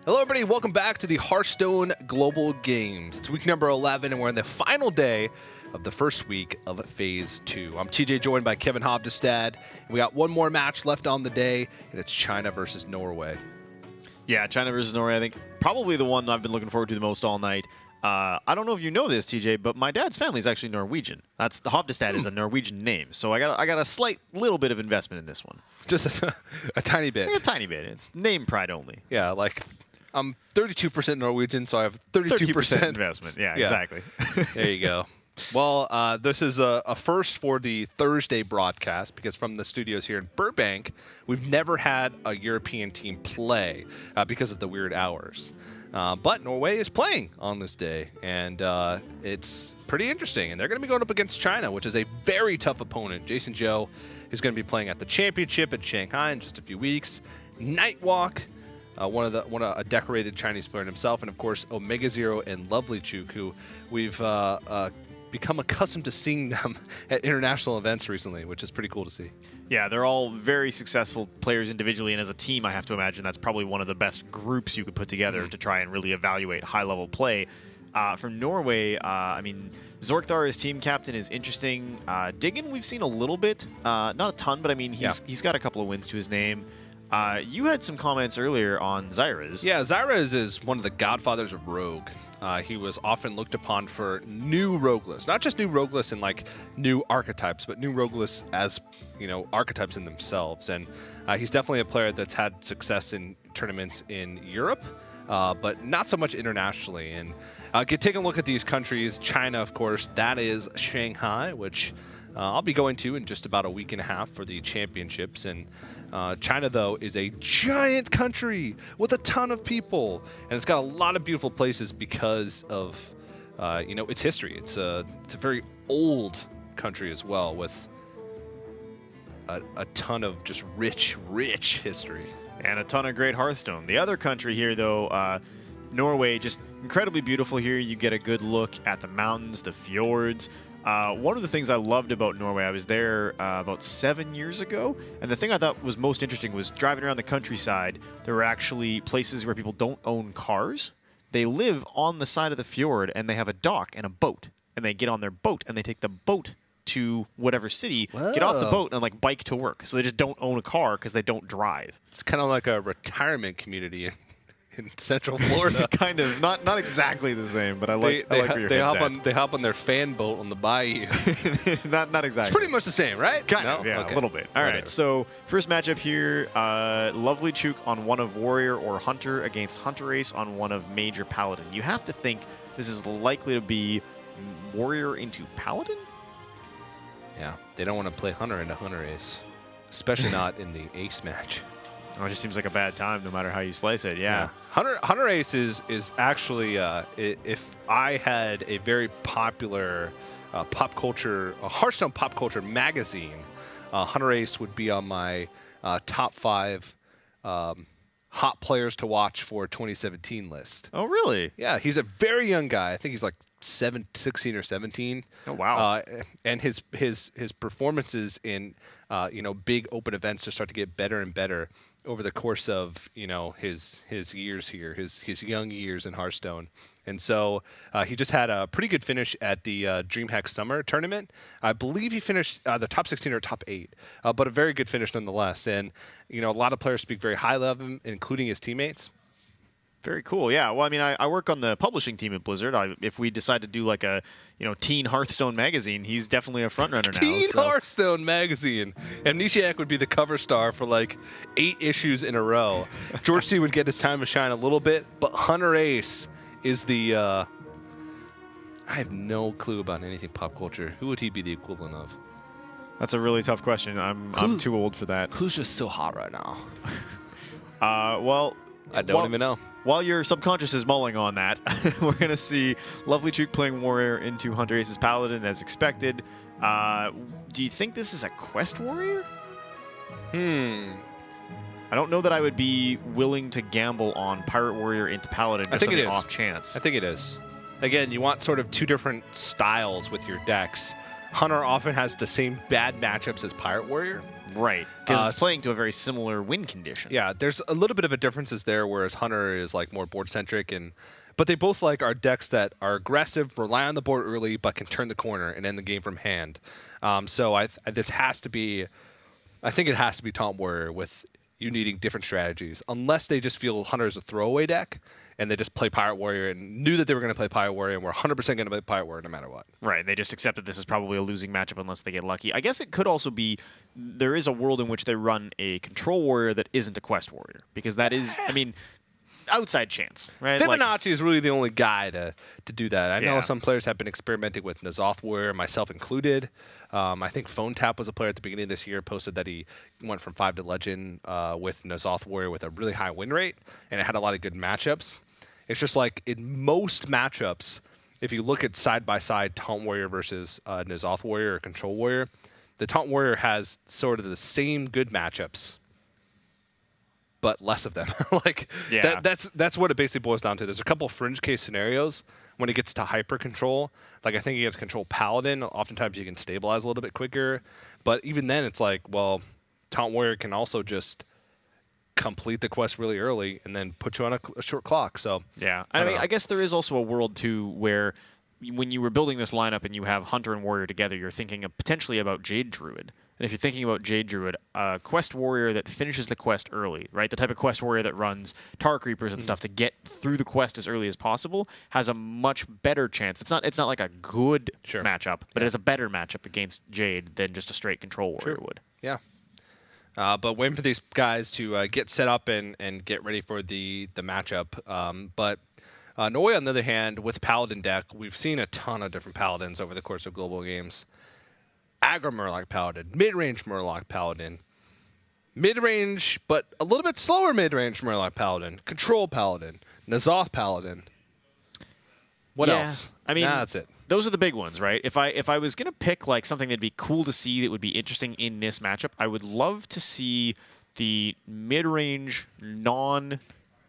Hello, everybody. Welcome back to the Hearthstone Global Games. It's week number 11, and we're in the final day of the first week of Phase 2. I'm TJ, joined by Kevin Hovdestad. We got one more match left on the day, and it's China versus Norway. Yeah, China versus Norway, I think probably the one I've been looking forward to the most all night. I don't know if you know this, TJ, but my dad's family is actually Norwegian. That's the Hovdestad is a Norwegian name, so I got a slight little bit of investment in this one. Just a tiny bit. A tiny bit. It's name pride only. Yeah, like I'm 32% Norwegian, so I have 32% investment. Yeah, exactly. There you go. Well, this is a first for the Thursday broadcast because from the studios here in Burbank, we've never had a European team play because of the weird hours. But Norway is playing on this day, and it's pretty interesting. And they're going to be going up against China, which is a very tough opponent. Jason Joe is going to be playing at the championship in Shanghai in just a few weeks. Nightwalk. A decorated Chinese player himself, and of course Omega Zero and Lovely Chuk, who we've become accustomed to seeing them at international events recently, which is pretty cool to see. Yeah, they're all very successful players individually, and as a team, I have to imagine that's probably one of the best groups you could put together to try and really evaluate high-level play. From Norway, I mean, Zorkthar as team captain is interesting. Diggin, we've seen a little bit, not a ton, but I mean, he's got a couple of wins to his name. You had some comments earlier on Zyraz. Yeah, Zyraz is one of the godfathers of Rogue. He was often looked upon for new rogueless, not just new rogueless in like new archetypes, but new rogueless as, you know, archetypes in themselves. And he's definitely a player that's had success in tournaments in Europe, but not so much internationally. And taking a look at these countries, China, of course, that is Shanghai, which I'll be going to in just about a week and a half for the championships. And China, though, is a giant country with a ton of people, and it's got a lot of beautiful places because of, its history. It's a very old country as well, with a ton of just rich history. And a ton of great Hearthstone. The other country here, though, Norway, just incredibly beautiful here. You get a good look at the mountains, the fjords. One of the things I loved about Norway, I was there about 7 years ago, and the thing I thought was most interesting was driving around the countryside. There were actually places where people don't own cars. They live on the side of the fjord, and they have a dock and a boat, and they get on their boat, and they take the boat to whatever city, get off the boat, and like bike to work. So they just don't own a car because they don't drive. It's kind of like a retirement community in Central Florida. Kind of, not exactly the same, but I like where your head's at. They hop on their fan boat on the bayou. not exactly. It's pretty much the same, right? Kind of, yeah, okay. A little bit. All right, so first matchup here, Lovely Chuk on one of Warrior or Hunter against Hunter Ace on one of Major Paladin. You have to think this is likely to be Warrior into Paladin? Yeah, they don't want to play Hunter into Hunter Ace, especially not in the Ace match. Oh, it just seems like a bad time, no matter how you slice it. Yeah. Hunter Ace is actually, if I had a very popular Hearthstone pop culture magazine, Hunter Ace would be on my top 5 hot players to watch for 2017 list. Oh, really? Yeah, he's a very young guy. I think he's like 16 or 17. Oh, wow. And his performances in big open events just start to get better and better over the course of his years here, his young years in Hearthstone. And so he just had a pretty good finish at the DreamHack Summer Tournament. I believe he finished the top 16 or top 8, but a very good finish nonetheless. And a lot of players speak very highly of him, including his teammates. Very cool. Yeah. Well, I mean, I work on the publishing team at Blizzard. If we decide to do like a, teen Hearthstone magazine, he's definitely a front runner now. Teen Hearthstone magazine. And Nishiak would be the cover star for like 8 issues in a row. George C. would get his time to shine a little bit, but Hunter Ace is the. I have no clue about anything pop culture. Who would he be the equivalent of? That's a really tough question. I'm too old for that. Who's just so hot right now? Well. I don't even know. While your subconscious is mulling on that, we're going to see Lovely Chuk playing Warrior into Hunter Ace's Paladin as expected. Do you think this is a Quest Warrior? I don't know that I would be willing to gamble on Pirate Warrior into Paladin just on an off chance. I think it is. Again, you want sort of 2 different styles with your decks. Hunter often has the same bad matchups as Pirate Warrior. Right, because it's playing to a very similar win condition. Yeah, there's a little bit of a differences there, whereas Hunter is like more board centric, but they both like are decks that are aggressive, rely on the board early, but can turn the corner and end the game from hand. So this has to be, I think it has to be Taunt Warrior with you needing different strategies, unless they just feel Hunter is a throwaway deck and they just play Pirate Warrior and knew that they were going to play Pirate Warrior and were 100% going to play Pirate Warrior no matter what. Right, they just accepted this is probably a losing matchup unless they get lucky. I guess it could also be there is a world in which they run a Control Warrior that isn't a Quest Warrior, because that is, I mean, outside chance, right? Fibonacci is really the only guy to do that. I know Yeah. some players have been experimenting with N'Zoth Warrior, myself included. I think Phone Tap was a player at the beginning of this year, posted that he went from 5 to Legend with N'Zoth Warrior with a really high win rate, and it had a lot of good matchups. It's just like in most matchups, if you look at side-by-side Taunt Warrior versus N'Zoth Warrior or Control Warrior, the Taunt Warrior has sort of the same good matchups, but less of them. Yeah. That's what it basically boils down to. There's a couple fringe case scenarios when it gets to hyper control. Like I think against Control Paladin, oftentimes you can stabilize a little bit quicker. But even then, it's like, well, Taunt Warrior can also just complete the quest really early and then put you on a short clock. So yeah, I mean, I guess there is also a world too where when you were building this lineup and you have Hunter and Warrior together, you're thinking potentially about Jade Druid. And if you're thinking about Jade Druid, a Quest Warrior that finishes the quest early, right? The type of Quest Warrior that runs Tar Creepers and stuff to get through the quest as early as possible has a much better chance. It's not like a good matchup, but it has a better matchup against Jade than just a straight Control Warrior would. Yeah. But waiting for these guys to get set up and get ready for the matchup. But Norway, on the other hand, with Paladin deck, we've seen a ton of different Paladins over the course of global games. Aggro Murloc Paladin, mid-range Murloc Paladin, mid-range but a little bit slower mid-range Murloc Paladin, Control Paladin, N'Zoth Paladin. What else? I mean, that's it. Those are the big ones, right? If I was gonna pick like something that'd be cool to see that would be interesting in this matchup, I would love to see the mid-range non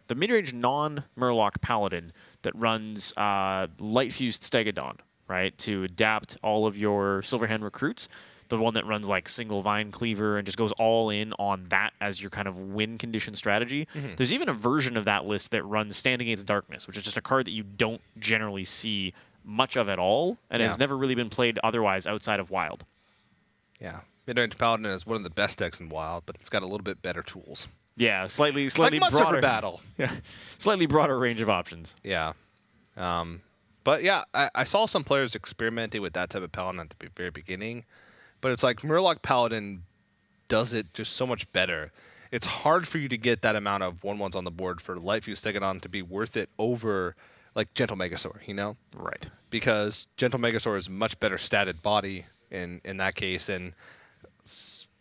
Murloc Paladin that runs Light Fused Stegodon, right? To adapt all of your Silverhand recruits. The one that runs like single Vine Cleaver and just goes all in on that as your kind of win condition strategy. There's even a version of that list that runs Stand Against Darkness, which is just a card that you don't generally see much of at all and has never really been played otherwise outside of Wild. Yeah. Mid-range Paladin is one of the best decks in Wild, but it's got a little bit better tools. Yeah, slightly Like Muster broader for Battle. Yeah, slightly broader range of options. Yeah. But yeah, I saw some players experimenting with that type of Paladin at the very beginning, but it's like Murloc Paladin does it just so much better. It's hard for you to get that amount of 1/1s on the board for Light Fuse Stegodon to be worth it over like Gentle Megasaur, you know? Right. Because Gentle Megasaur is a much better statted body in that case, and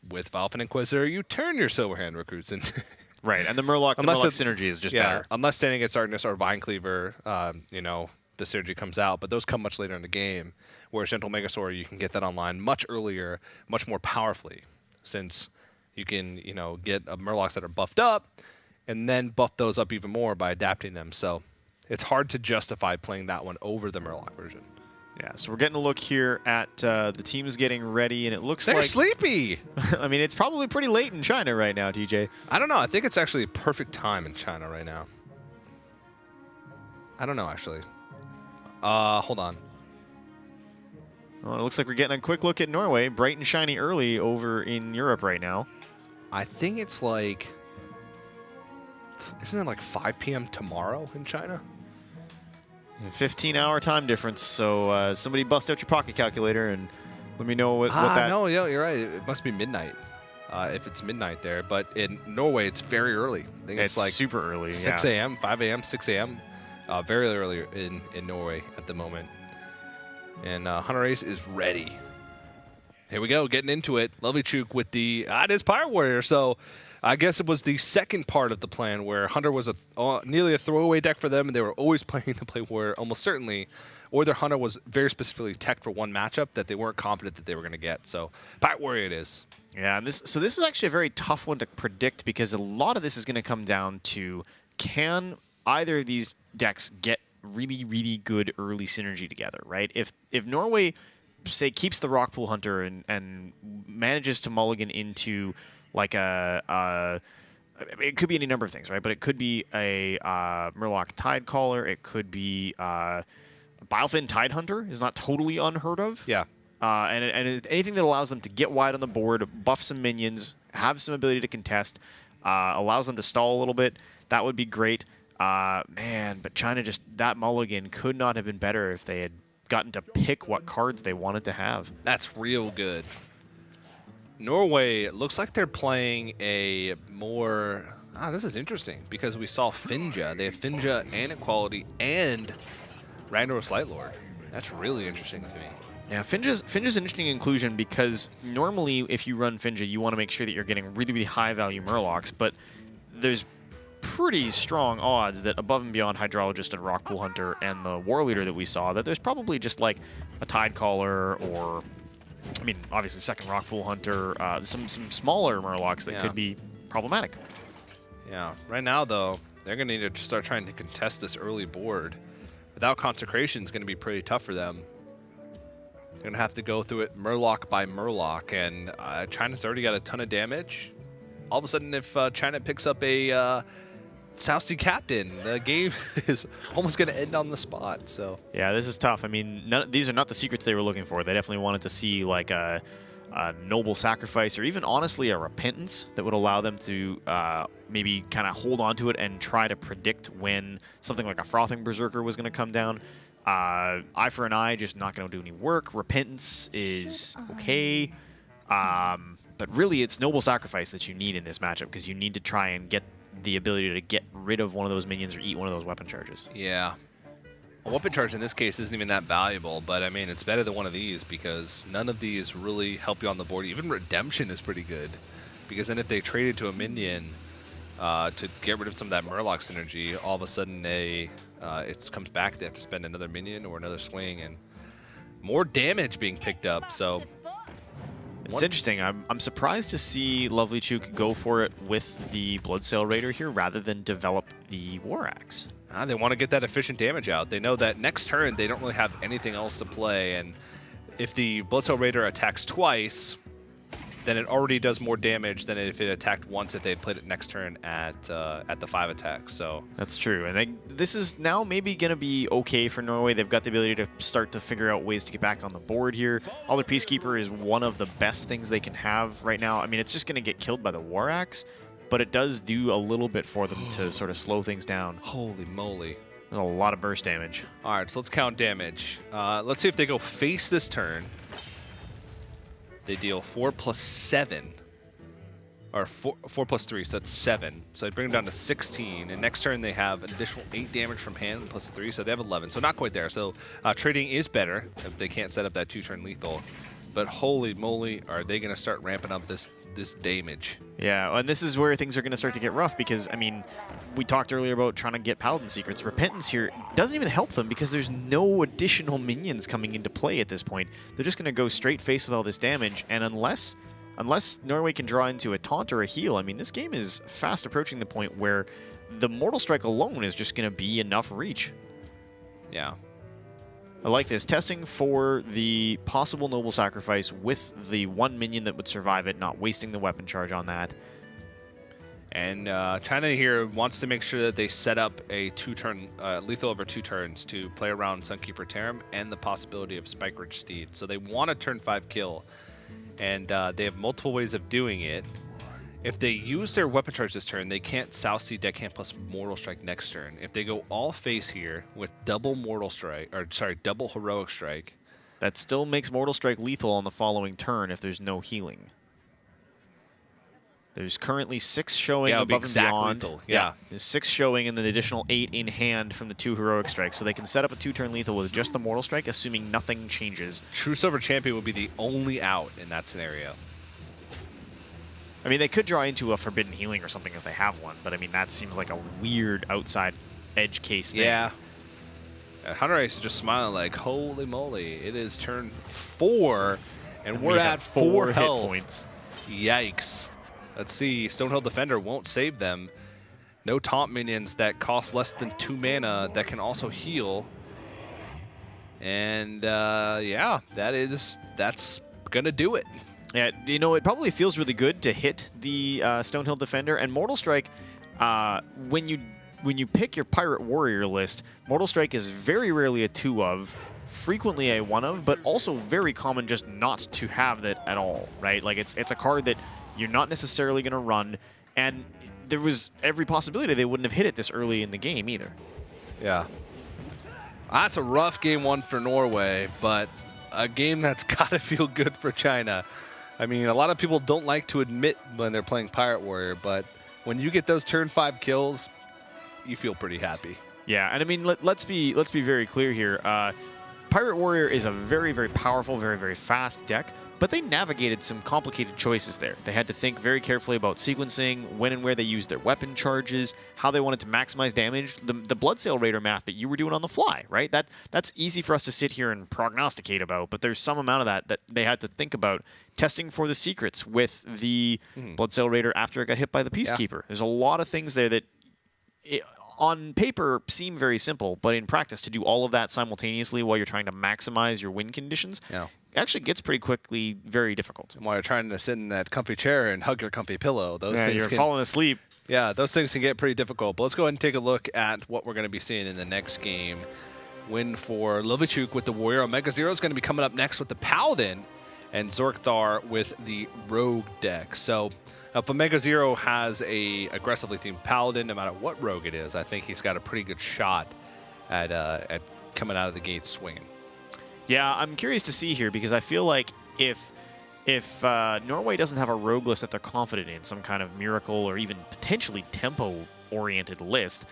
with Valfen Inquisitor, you turn your Silverhand recruits into... Right, and the Murloc synergy is just better. Unless Standing Against Darkness or Vine Cleaver, the synergy comes out, but those come much later in the game. Whereas Gentle Megasaur, you can get that online much earlier, much more powerfully, since you can, get Murlocs that are buffed up, and then buff those up even more by adapting them. So it's hard to justify playing that one over the Murloc version. Yeah, so we're getting a look here at the teams getting ready, and it looks They're like... sleepy! I mean, it's probably pretty late in China right now, TJ. I don't know. I think it's actually perfect time in China right now. I don't know, actually. Hold on. Well, it looks like we're getting a quick look at Norway. Bright and shiny early over in Europe right now. I think it's like... Isn't it like 5 p.m. tomorrow in China? 15-hour time difference, so somebody bust out your pocket calculator and let me know what that... No, yeah, you're right. It must be midnight if it's midnight there. But in Norway, it's very early. I think it's like super early. 6 a.m., 5 a.m., 6 a.m. Very early in Norway at the moment. And Hunter Ace is ready. Here we go, getting into it. Lovely Chook with the... it is Pirate Warrior, so... I guess it was the second part of the plan where Hunter was nearly a throwaway deck for them, and they were always planning to play Warrior almost certainly, or their Hunter was very specifically teched for one matchup that they weren't confident that they were going to get. So Pirate Warrior it is. Yeah, and this is actually a very tough one to predict because a lot of this is going to come down to can either of these decks get really, really good early synergy together, right? If Norway say, keeps the Rockpool Hunter and manages to mulligan into like it could be any number of things, right? But it could be a Murloc Tidecaller. It could be Bilefin Tidehunter is not totally unheard of. Yeah. And anything that allows them to get wide on the board, buff some minions, have some ability to contest, allows them to stall a little bit, that would be great. Man, but China just, that mulligan could not have been better if they had gotten to pick what cards they wanted to have. That's real good. Norway, it looks like they're playing a more... this is interesting because we saw Finja. They have Finja and Equality and Ragnaros Lightlord. That's really interesting to me. Yeah, Finja's an interesting inclusion because normally if you run Finja, you want to make sure that you're getting really, really high-value Murlocs, but there's pretty strong odds that above and beyond Hydrologist and Rockpool Hunter and the War Leader that we saw, that there's probably just like a Tidecaller or, I mean, obviously second Rockpool Hunter, some smaller Murlocs that could be problematic. Yeah, right now though, they're going to need to start trying to contest this early board. Without Consecration, it's going to be pretty tough for them. They're going to have to go through it Murloc by Murloc, and China's already got a ton of damage. All of a sudden, if China picks up a South Sea Captain, the game is almost going to end on the spot. So yeah, this is tough. I mean, these are not the secrets they were looking for. They definitely wanted to see like a noble sacrifice, or even honestly a repentance that would allow them to maybe kind of hold on to it and try to predict when something like a Frothing Berserker was going to come down. Eye for an eye, just not going to do any work. Repentance is okay. But really, it's noble sacrifice that you need in this matchup because you need to try and get the ability to get rid of one of those minions or eat one of those weapon charges. Yeah. A weapon charge in this case isn't even that valuable, but I mean, it's better than one of these because none of these really help you on the board. Even Redemption is pretty good because then if they trade it to a minion to get rid of some of that Murloc synergy, all of a sudden it comes back. They have to spend another minion or another swing and more damage being picked up. So it's interesting. I'm surprised to see Lovely Chook go for it with the Bloodsail Raider here rather than develop the War Axe. They want to get that efficient damage out. They know that next turn they don't really have anything else to play, and if the Bloodsail Raider attacks twice, then it already does more damage than if it attacked once if they had played it next turn at the 5 attack. So that's true, and this is now maybe going to be okay for Norway. They've got the ability to start to figure out ways to get back on the board here. Alder Peacekeeper is one of the best things they can have right now. I mean, it's just going to get killed by the War Axe, but it does do a little bit for them to sort of slow things down. Holy moly. There's a lot of burst damage. All right, so let's count damage. Let's see if they go face this turn. They deal 4 plus 7, or 4 plus 3, so that's 7. So they bring them down to 16, and next turn they have an additional 8 damage from hand plus 3, so they have 11. So not quite there. So trading is better if they can't set up that 2-turn lethal. But holy moly, are they going to start ramping up this damage? Yeah, and this is where things are going to start to get rough because, I mean, we talked earlier about trying to get Paladin Secrets. Repentance here doesn't even help them because there's no additional minions coming into play at this point. They're just going to go straight face with all this damage, and unless Norway can draw into a taunt or a heal, I mean, this game is fast approaching the point where the Mortal Strike alone is just going to be enough reach. Yeah. I like this. Testing for the possible Noble Sacrifice with the one minion that would survive it, not wasting the weapon charge on that. And China here wants to make sure that they set up a 2-turn lethal over 2 turns to play around Sunkeeper Tarim and the possibility of Spike Ridge Steed. So they want a turn 5 kill, and they have multiple ways of doing it. If they use their weapon charge this turn, they can't South Sea Deckhand plus Mortal Strike next turn. If they go all face here with double Mortal Strike, or sorry, double Heroic Strike, that still makes Mortal Strike lethal on the following turn if there's no healing. There's currently 6 showing above and beyond. Lethal. Yeah. There's 6 showing and then the additional 8 in hand from the 2 Heroic Strikes. So they can set up a 2-turn lethal with just the Mortal Strike, assuming nothing changes. True Silver Champion would be the only out in that scenario. I mean, they could draw into a Forbidden Healing or something if they have one, but I mean, that seems like a weird outside edge case thing. Yeah. Hunter Ice is just smiling like, holy moly, it is turn 4, and we're at 4 health. Hit points. Yikes. Let's see, Stonehill Defender won't save them. No taunt minions that cost less than 2 mana that can also heal. And yeah, that's gonna do it. Yeah, you know, it probably feels really good to hit the Stonehill Defender and Mortal Strike. When you pick your Pirate Warrior list, Mortal Strike is very rarely a 2 of, frequently a 1 of, but also very common just not to have that at all, right? Like it's a card that you're not necessarily going to run, and there was every possibility they wouldn't have hit it this early in the game either. Yeah. That's a rough game 1 for Norway, but a game that's got to feel good for China. I mean, a lot of people don't like to admit when they're playing Pirate Warrior, but when you get those turn 5 kills, you feel pretty happy. Yeah, and I mean, let's be very clear here. Pirate Warrior is a very, very powerful, very, very fast deck, but they navigated some complicated choices there. They had to think very carefully about sequencing, when and where they used their weapon charges, how they wanted to maximize damage, the Bloodsail Raider math that you were doing on the fly, right? That's easy for us to sit here and prognosticate about, but there's some amount of that they had to think about. Testing for the secrets with the Bloodsail Raider after it got hit by the Peacekeeper. Yeah. There's a lot of things there that on paper seem very simple, but in practice to do all of that simultaneously while you're trying to maximize your win conditions, it actually gets pretty quickly very difficult. And while you're trying to sit in that comfy chair and hug your comfy pillow, you're falling asleep. Yeah, those things can get pretty difficult. But let's go ahead and take a look at what we're going to be seeing in the next game. Win for Lovichuk with the Warrior. Omega Zero is going to be coming up next with the Paladin, and Zorkthar with the Rogue deck. So if Omega Zero has a aggressively themed Paladin, no matter what rogue it is, I think he's got a pretty good shot at coming out of the gate swinging. Yeah, I'm curious to see here, because I feel like if Norway doesn't have a rogue list that they're confident in, some kind of miracle or even potentially tempo-oriented list,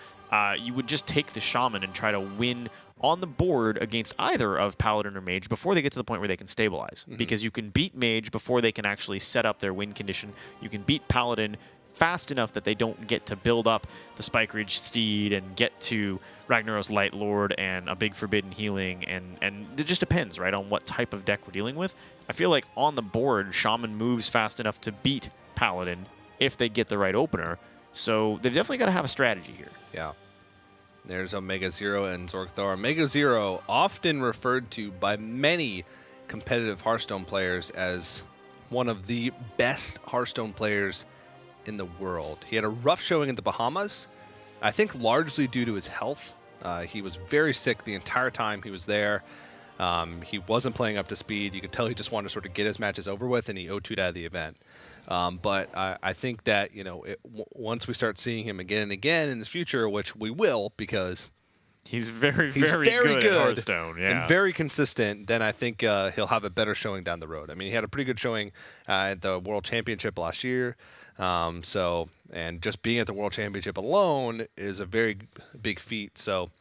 you would just take the Shaman and try to win on the board against either of Paladin or Mage before they get to the point where they can stabilize. Because you can beat Mage before they can actually set up their win condition. You can beat Paladin fast enough that they don't get to build up the Spike Ridge Steed and get to Ragnaros Light Lord and a big Forbidden Healing, and it just depends, right, on what type of deck we're dealing with. I feel like on the board, Shaman moves fast enough to beat Paladin if they get the right opener. So they've definitely got to have a strategy here. Yeah. There's Omega Zero and Zorkthar. Omega Zero, often referred to by many competitive Hearthstone players as one of the best Hearthstone players in the world. He had a rough showing in the Bahamas, I think largely due to his health. He was very sick the entire time he was there. He wasn't playing up to speed. You could tell he just wanted to sort of get his matches over with, and he O2'd out of the event. But I think that, you know, once we start seeing him again and again in the future, which we will, because he's very good at Hearthstone, and very consistent, then I think he'll have a better showing down the road. I mean, he had a pretty good showing at the World Championship last year. And just being at the World Championship alone is a very big feat. So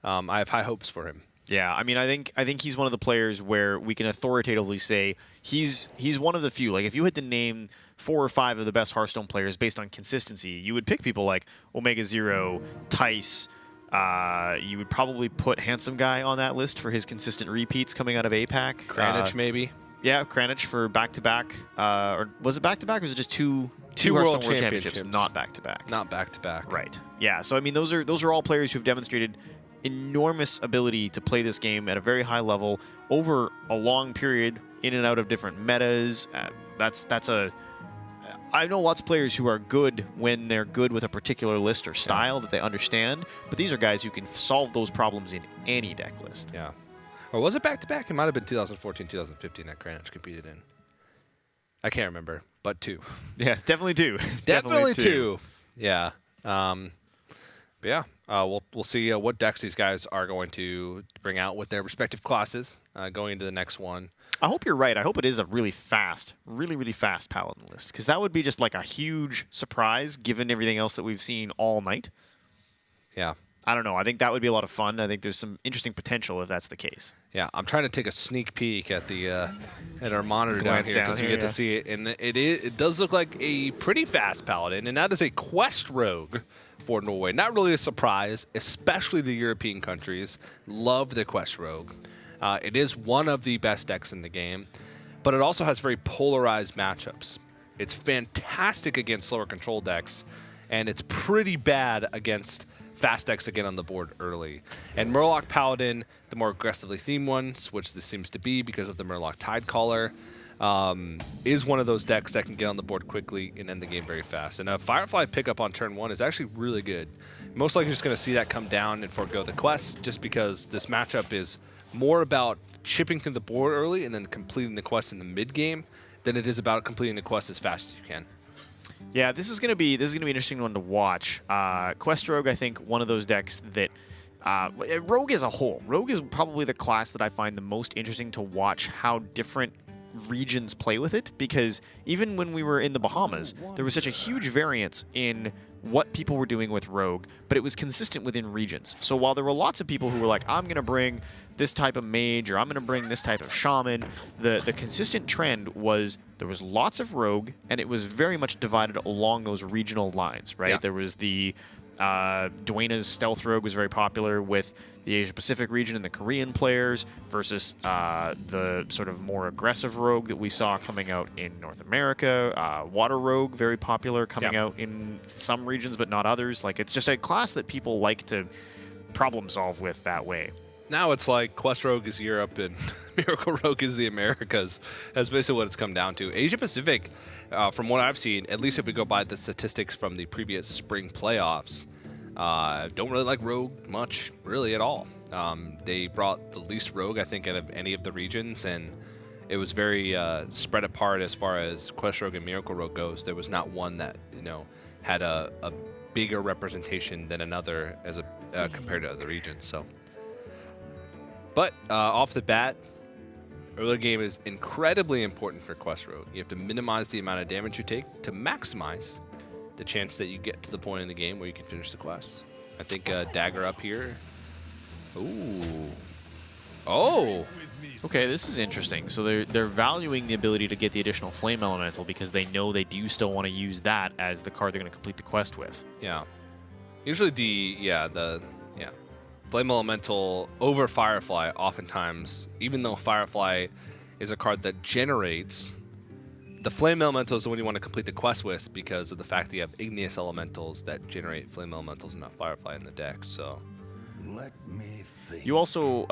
I have high hopes for him. Yeah, I mean, I think he's one of the players where we can authoritatively say he's one of the few. Like, if you had to name 4 or 5 of the best Hearthstone players based on consistency, you would pick people like Omega Zero, Tice. You would probably put Handsome Guy on that list for his consistent repeats coming out of APAC. Kranich, maybe. Yeah, Kranich for back-to-back. Or was it back-to-back, or was it just two World Hearthstone Championships? Not back-to-back. Not back-to-back. Right. Yeah, so I mean, those are all players who've demonstrated enormous ability to play this game at a very high level over a long period, in and out of different metas. I know lots of players who are good when they're good with a particular list or style that they understand, but these are guys who can solve those problems in any deck list. Yeah. Or was it back-to-back? It might have been 2014, 2015 that Kranich competed in. I can't remember, but 2. Yeah, definitely 2. Definitely 2. Yeah. But yeah, we'll see what decks these guys are going to bring out with their respective classes going into the next one. I hope you're right. I hope it is a really fast Paladin list, because that would be just like a huge surprise given everything else that we've seen all night. Yeah. I don't know. I think that would be a lot of fun. I think there's some interesting potential if that's the case. Yeah, I'm trying to take a sneak peek at the at our monitor down here because we get to see it, and it does look like a pretty fast Paladin, and that is a quest rogue for Norway. Not really a surprise, especially the European countries love the quest rogue. It is one of the best decks in the game, but it also has very polarized matchups. It's fantastic against slower control decks, and it's pretty bad against fast decks that get on the board early. And Murloc Paladin, the more aggressively themed ones, which this seems to be because of the Murloc Tidecaller, is one of those decks that can get on the board quickly and end the game very fast. And a Firefly pickup on turn 1 is actually really good. Most likely just going to see that come down and forego the quest, just because this matchup is more about chipping through the board early and then completing the quest in the mid game than it is about completing the quest as fast as you can. Yeah, this is gonna be an interesting one to watch. Quest Rogue, I think, one of those decks that Rogue as a whole. Rogue is probably the class that I find the most interesting to watch how different regions play with it, because even when we were in the Bahamas, there was such a huge variance in what people were doing with Rogue, but it was consistent within regions. So while there were lots of people who were like, I'm going to bring this type of mage, or I'm going to bring this type of shaman, the consistent trend was there was lots of Rogue, and it was very much divided along those regional lines, right? Yeah. There was the Dwayna's Stealth Rogue was very popular with the Asia-Pacific region and the Korean players versus the sort of more aggressive Rogue that we saw coming out in North America. Water Rogue, very popular, coming out in some regions but not others. Like, it's just a class that people like to problem solve with that way. Now it's like Quest Rogue is Europe and Miracle Rogue is the Americas. That's basically what it's come down to. Asia Pacific, from what I've seen, at least if we go by the statistics from the previous spring playoffs, don't really like Rogue much, really at all. They brought the least Rogue, I think, out of any of the regions, and it was very spread apart as far as Quest Rogue and Miracle Rogue goes. There was not one that, had a bigger representation than another as compared to other regions. So. But off the bat, early game is incredibly important for Quest Rogue. You have to minimize the amount of damage you take to maximize the chance that you get to the point in the game where you can finish the quest. I think Dagger up here. Ooh. Oh. Okay, this is interesting. So they're valuing the ability to get the additional Flame Elemental because they know they do still want to use that as the card they're going to complete the quest with. Yeah. Usually Flame Elemental over Firefly, oftentimes, even though Firefly is a card that generates, the Flame Elemental is the one you want to complete the quest with because of the fact that you have Igneous Elementals that generate Flame Elementals and not Firefly in the deck. So, let me think. You also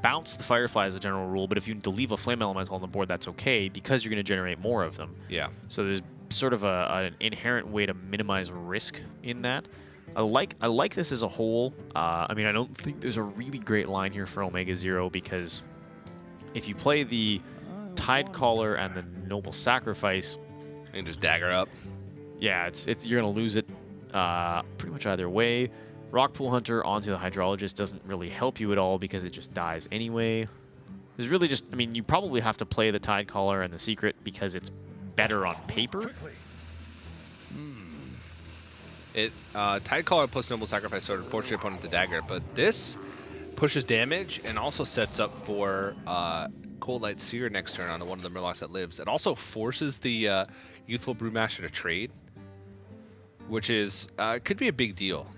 bounce the Firefly as a general rule, but if you leave a Flame Elemental on the board, that's okay because you're going to generate more of them. Yeah. So there's sort of an inherent way to minimize risk in that. I like this as a whole. I mean, I don't think there's a really great line here for Omega Zero because if you play the Tidecaller and the Noble Sacrifice, and just Dagger up. Yeah, it's you're gonna lose it pretty much either way. Rockpool Hunter onto the Hydrologist doesn't really help you at all because it just dies anyway. There's really just, I mean, you probably have to play the Tidecaller and the Secret because it's better on paper. Tidecaller plus Noble Sacrifice sort of forces your opponent to Dagger, but this pushes damage and also sets up for Cold Light Seer next turn on one of the Murlocs that lives. It also forces the Youthful Brewmaster to trade, which is could be a big deal.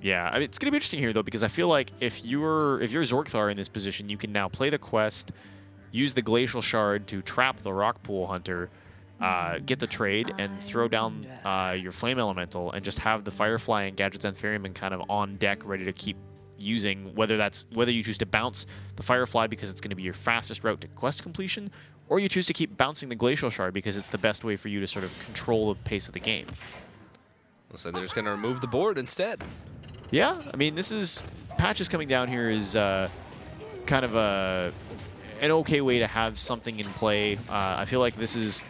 Yeah, I mean, it's going to be interesting here, though, because I feel like if you're Zorkthar in this position, you can now play the quest, use the Glacial Shard to trap the Rockpool Hunter, get the trade, and throw down your Flame Elemental, and just have the Firefly and Gadget's Ferryman kind of on deck, ready to keep using, whether you choose to bounce the Firefly because it's going to be your fastest route to quest completion, or you choose to keep bouncing the Glacial Shard because it's the best way for you to sort of control the pace of the game. So they're just going to remove the board instead. Yeah, I mean, Patches coming down here is kind of an okay way to have something in play. I feel like this is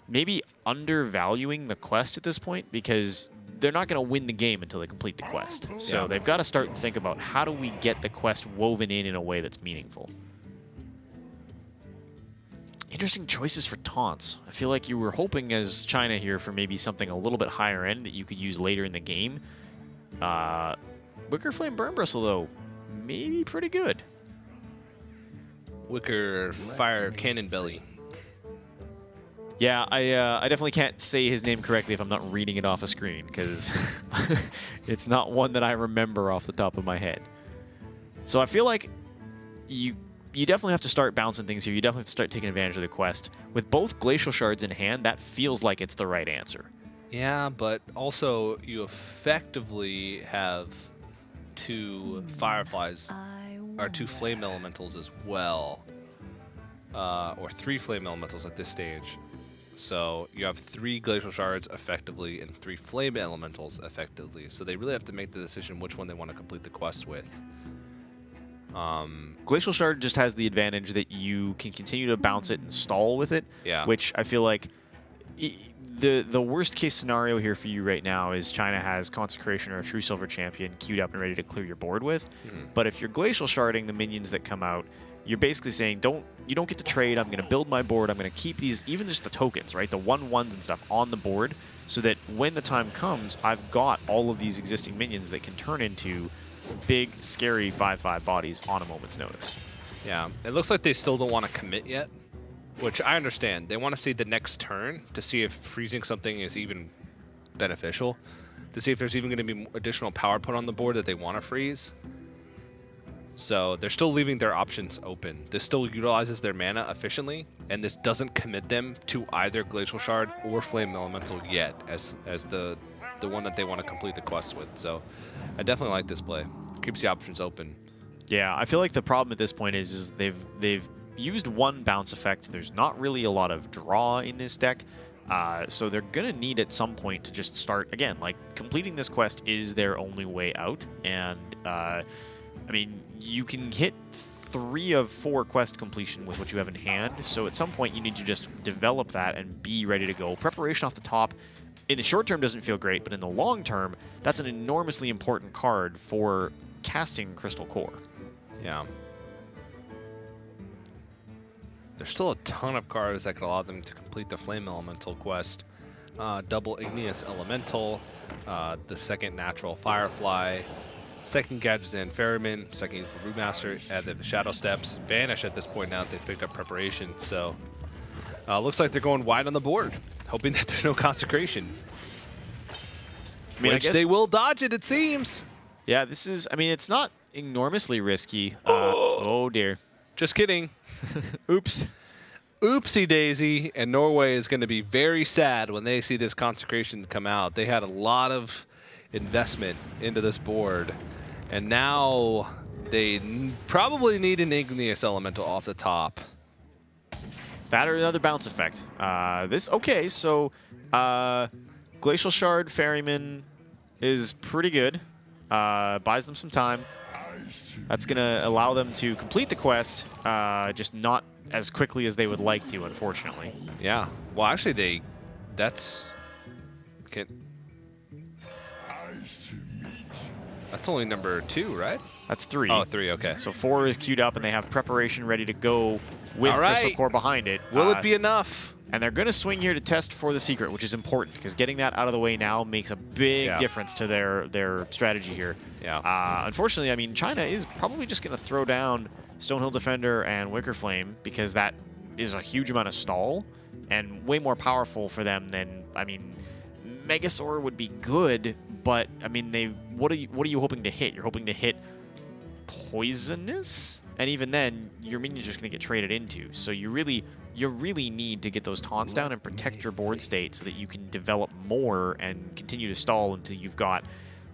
maybe undervaluing the quest at this point because they're not going to win the game until they complete the quest. So they've got to start and think about how do we get the quest woven in a way that's meaningful. Interesting choices for taunts. I feel like you were hoping as China here for maybe something a little bit higher end that you could use later in the game. Wicker Flame Burn Bristle, though, maybe pretty good. Wicker Fire Cannon Belly. Yeah, I definitely can't say his name correctly if I'm not reading it off a screen, because it's not one that I remember off the top of my head. So I feel like you definitely have to start bouncing things here. You definitely have to start taking advantage of the quest. With both Glacial Shards in hand, that feels like it's the right answer. Yeah, but also you effectively have 2 fireflies or 2 flame elementals as well, or 3 flame elementals at this stage. So you have 3 glacial shards effectively and 3 flame elementals effectively. So they really have to make the decision which one they want to complete the quest with. Glacial Shard just has the advantage that you can continue to bounce it and stall with it, Yeah. which I feel like the worst case scenario here for you right now is China has Consecration or a True Silver Champion queued up and ready to clear your board with. But if you're Glacial Sharding the minions that come out, you're basically saying, you don't get to trade. I'm going to build my board. I'm going to keep these, even just the tokens, right? The 1/1s and stuff on the board so that when the time comes, I've got all of these existing minions that can turn into big, scary 5/5 bodies on a moment's notice. Yeah, it looks like they still don't want to commit yet, which I understand. They want to see the next turn to see if freezing something is even beneficial, to see if there's even going to be additional power put on the board that they want to freeze. So they're still leaving their options open. This still utilizes their mana efficiently, and this doesn't commit them to either Glacial Shard or Flame Elemental yet as the one that they want to complete the quest with. So I definitely like this play. Keeps the options open. Yeah, I feel like the problem at this point is they've used 1 bounce effect. There's not really a lot of draw in this deck. So they're going to need at some point to just start, again, like completing this quest is their only way out. And, I mean, you can hit 3 of 4 quest completion with what you have in hand. So at some point you need to just develop that and be ready to go. Preparation off the top, in the short term doesn't feel great, but in the long term, that's an enormously important card for casting Crystal Core. Yeah. There's still a ton of cards that could allow them to complete the Flame Elemental quest. Double Igneous Elemental, the second Natural Firefly, second Gadgetzan Ferryman, second for Brewmaster, add the Shadow Steps, Vanish at this point now that they've picked up Preparation. So looks like they're going wide on the board, hoping that there's no Consecration. I mean, Which I guess they will dodge it seems. Yeah, this is, I mean, it's not enormously risky. Oh dear. Just kidding. Oops. Oopsie daisy, and Norway is going to be very sad when they see this Consecration come out. They had a lot of investment into this board, and now they probably need an Igneous Elemental off the top. That or another bounce effect. Okay, so Glacial Shard Ferryman is pretty good. Buys them some time. That's going to allow them to complete the quest, just not as quickly as they would like to, unfortunately. Yeah. Well, actually, that's only number 2, right? That's 3. Oh, 3, okay. So 4 is queued up, and they have Preparation ready to go with All right. Crystal Core behind it. Will it be enough? And they're going to swing here to test for the secret, which is important, because getting that out of the way now makes a big difference to their strategy here. Yeah. Unfortunately, I mean, China is probably just going to throw down Stonehill Defender and Wicker Flame, because that is a huge amount of stall and way more powerful for them than, I mean, Megasaur would be good, but I mean, what are you hoping to hit? You're hoping to hit Poisonous, and even then, your minion's just going to get traded into. So you really need to get those taunts down and protect your board state so that you can develop more and continue to stall until you've got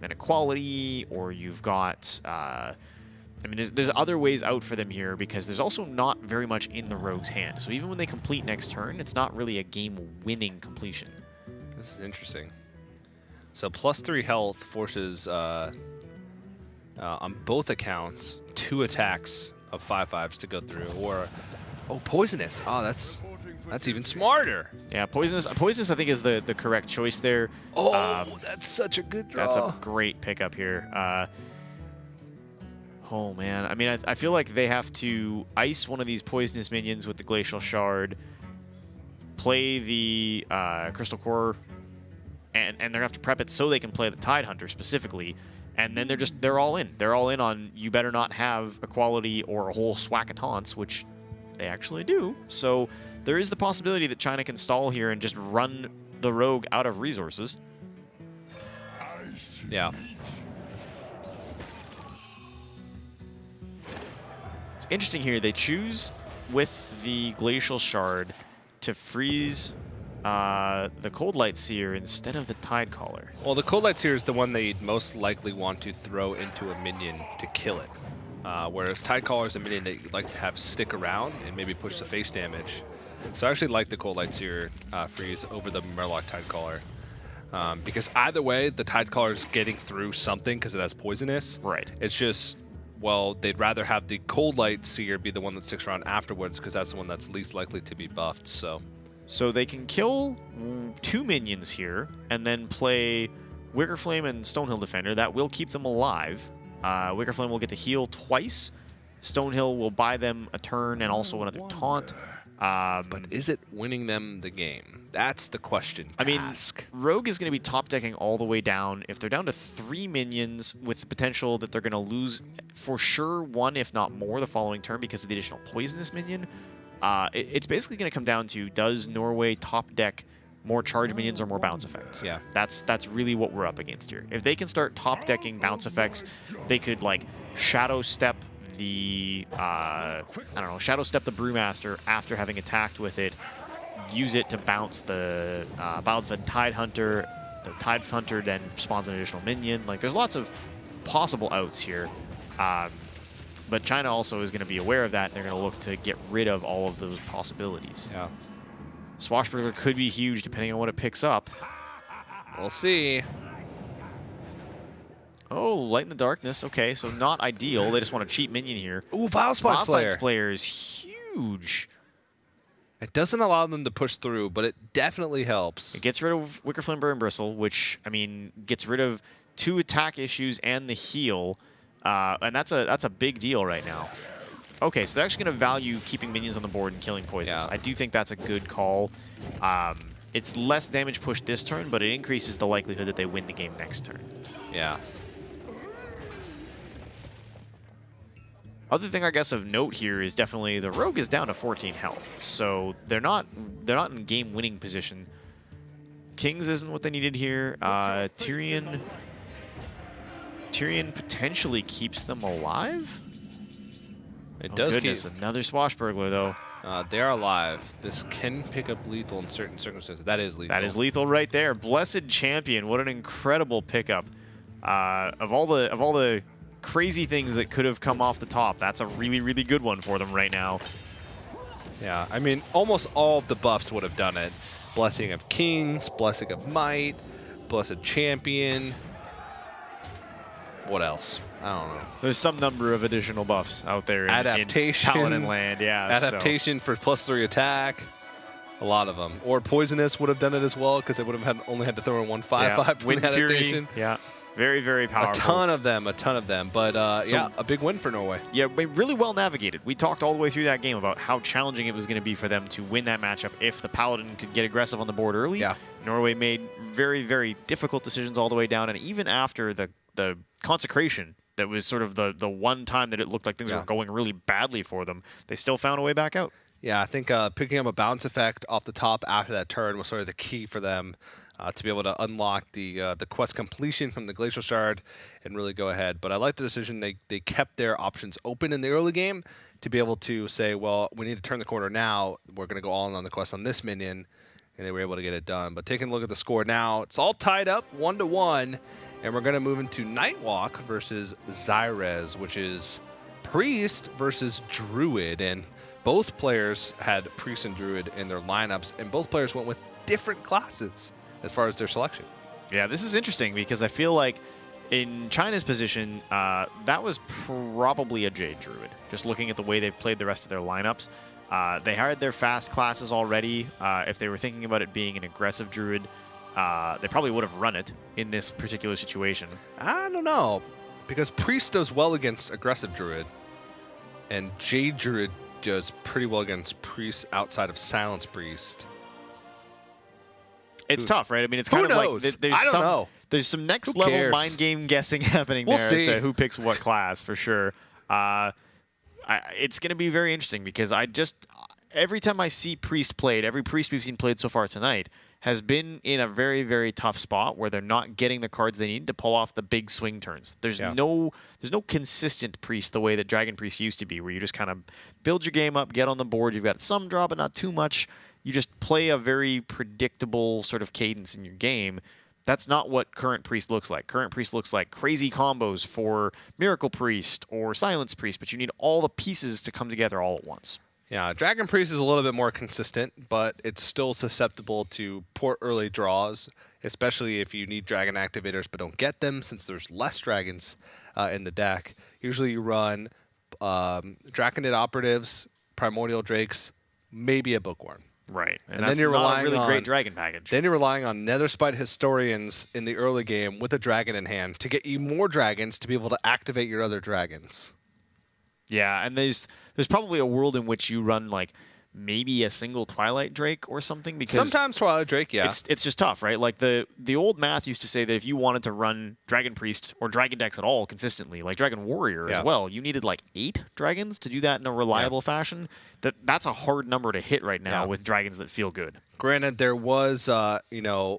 an equality, or you've got I mean, there's other ways out for them here, because there's also not very much in the Rogue's hand. So even when they complete next turn, it's not really a game-winning completion. This is interesting. So +3 health forces, on both accounts, 2 attacks of 5/5s to go through. Or, Poisonous. Oh, that's even smarter. Yeah, Poisonous I think is the correct choice there. That's such a good draw. That's a great pickup here. Oh, man. I mean, I feel like they have to ice one of these Poisonous minions with the Glacial Shard, play the Crystal Core, and they're going to have to prep it so they can play the Tidehunter specifically, and then they're all in. They're all in on, you better not have Equality or a whole swack of taunts, which they actually do. So there is the possibility that China can stall here and just run the Rogue out of resources. Yeah. Interesting here, they choose with the Glacial Shard to freeze the Cold Light Seer instead of the Tide Caller. Well, the Cold Light Seer is the one they'd most likely want to throw into a minion to kill it. Whereas Tide Caller is a minion that you'd like to have stick around and maybe push the face damage. So I actually like the Cold Light Seer freeze over the Murloc Tide Caller. Because either way, the Tide Caller is getting through something because it has poisonous. Right. It's just, well, they'd rather have the Cold Light Seer be the one that sticks around afterwards because that's the one that's least likely to be buffed. So they can kill 2 minions here and then play Wicker Flame and Stonehill Defender. That will keep them alive. Wicker Flame will get to heal twice. Stonehill will buy them a turn and also another taunt. But is it winning them the game? That's the question to ask. Rogue is going to be top decking all the way down. If they're down to 3 minions with the potential that they're going to lose for sure 1, if not more, the following turn because of the additional poisonous minion, it's basically going to come down to, does Norway top deck more charge minions or more bounce effects? Yeah. That's really what we're up against here. If they can start top decking bounce effects, they could like Shadow Step the Shadow Step the Brewmaster after having attacked with it, use it to bounce the Tide Hunter. The Tide Hunter then spawns an additional minion. Like, there's lots of possible outs here. But China also is going to be aware of that. They're going to look to get rid of all of those possibilities. Yeah. Swashbuckler could be huge depending on what it picks up. We'll see. Oh, Light in the Darkness. Okay, so not ideal. They just want a cheap minion here. Ooh, Vilespite Slayer. Vilespite Slayer is huge. It doesn't allow them to push through, but it definitely helps. It gets rid of Wicker Flame Burn Bristle, which, I mean, gets rid of 2 attack issues and the heal. And that's a big deal right now. Okay, so they're actually going to value keeping minions on the board and killing poisons. Yeah. I do think that's a good call. It's less damage pushed this turn, but it increases the likelihood that they win the game next turn. Yeah. Other thing I guess of note here is definitely the Rogue is down to 14 health, so they're not in game-winning position. Kings isn't what they needed here. Tyrion potentially keeps them alive. It does goodness, keep. another Swashbuckler though. They are alive. This can pick up lethal in certain circumstances. That is lethal. That is lethal right there. Blessed Champion. What an incredible pickup. Of all the crazy things that could have come off the top, that's a really, really good one for them right now. Yeah, I mean, almost all of the buffs would have done it. Blessing of Kings, Blessing of Might, Blessed Champion. What else? I don't know. There's some number of additional buffs out there in Paladin land. Yeah, Adaptation for +3 attack. A lot of them. Or Poisonous would have done it as well because they would have only had to throw in 1/5/5 Wind adaptation. Fury. Yeah. Very, very powerful. A ton of them. But yeah, a big win for Norway. Yeah, really well navigated. We talked all the way through that game about how challenging it was going to be for them to win that matchup if the Paladin could get aggressive on the board early. Yeah. Norway made very, very difficult decisions all the way down, and even after the consecration, that was sort of the one time that it looked like things were going really badly for them, they still found a way back out. Yeah, I think picking up a bounce effect off the top after that turn was sort of the key for them to be able to unlock the quest completion from the Glacial Shard and really go ahead. But I like the decision. They kept their options open in the early game to be able to say, well, we need to turn the corner now. We're going to go all in on the quest on this minion, and they were able to get it done. But taking a look at the score now, it's all tied up 1-1, and we're going to move into Nightwalk versus Xyrez, which is Priest versus Druid. And both players had Priest and Druid in their lineups, and both players went with different classes as far as their selection. Yeah, this is interesting because I feel like in China's position, that was probably a Jade Druid. Just looking at the way they've played the rest of their lineups. They hired their fast classes already. If they were thinking about it being an aggressive Druid, they probably would have run it in this particular situation. I don't know, because Priest does well against aggressive Druid, and Jade Druid does pretty well against Priest outside of Silence Priest. It's tough, right? I mean, it's kind of knows? like I don't know. There's some next Who level cares? mind game guessing happening We'll there see. as to who picks what class for sure. It's going to be very interesting because every time I see Priest played, every Priest we've seen played so far tonight has been in a very, very tough spot where they're not getting the cards they need to pull off the big swing turns. There's no consistent Priest the way that Dragon Priest used to be, where you just kind of build your game up, get on the board, you've got some draw but not too much, you just play a very predictable sort of cadence in your game. That's not what Current Priest looks like. Current Priest looks like crazy combos for Miracle Priest or Silence Priest, but you need all the pieces to come together all at once. Yeah, Dragon Priest is a little bit more consistent, but it's still susceptible to poor early draws, especially if you need dragon activators but don't get them, since there's less dragons in the deck. Usually you run Draconid Operatives, Primordial Drakes, maybe a Bookworm. Right, And that's then you're not relying a really on great dragon package. Then you're relying on Netherspite Historians in the early game with a dragon in hand to get you more dragons to be able to activate your other dragons. Yeah, and there's probably a world in which you run like maybe a single Twilight Drake or something, because Sometimes Twilight Drake, yeah. it's just tough, right? Like the old math used to say that if you wanted to run Dragon Priest or Dragon decks at all consistently, like Dragon Warrior as well, you needed like 8 dragons to do that in a reliable fashion. That's a hard number to hit right now with dragons that feel good. Granted, there was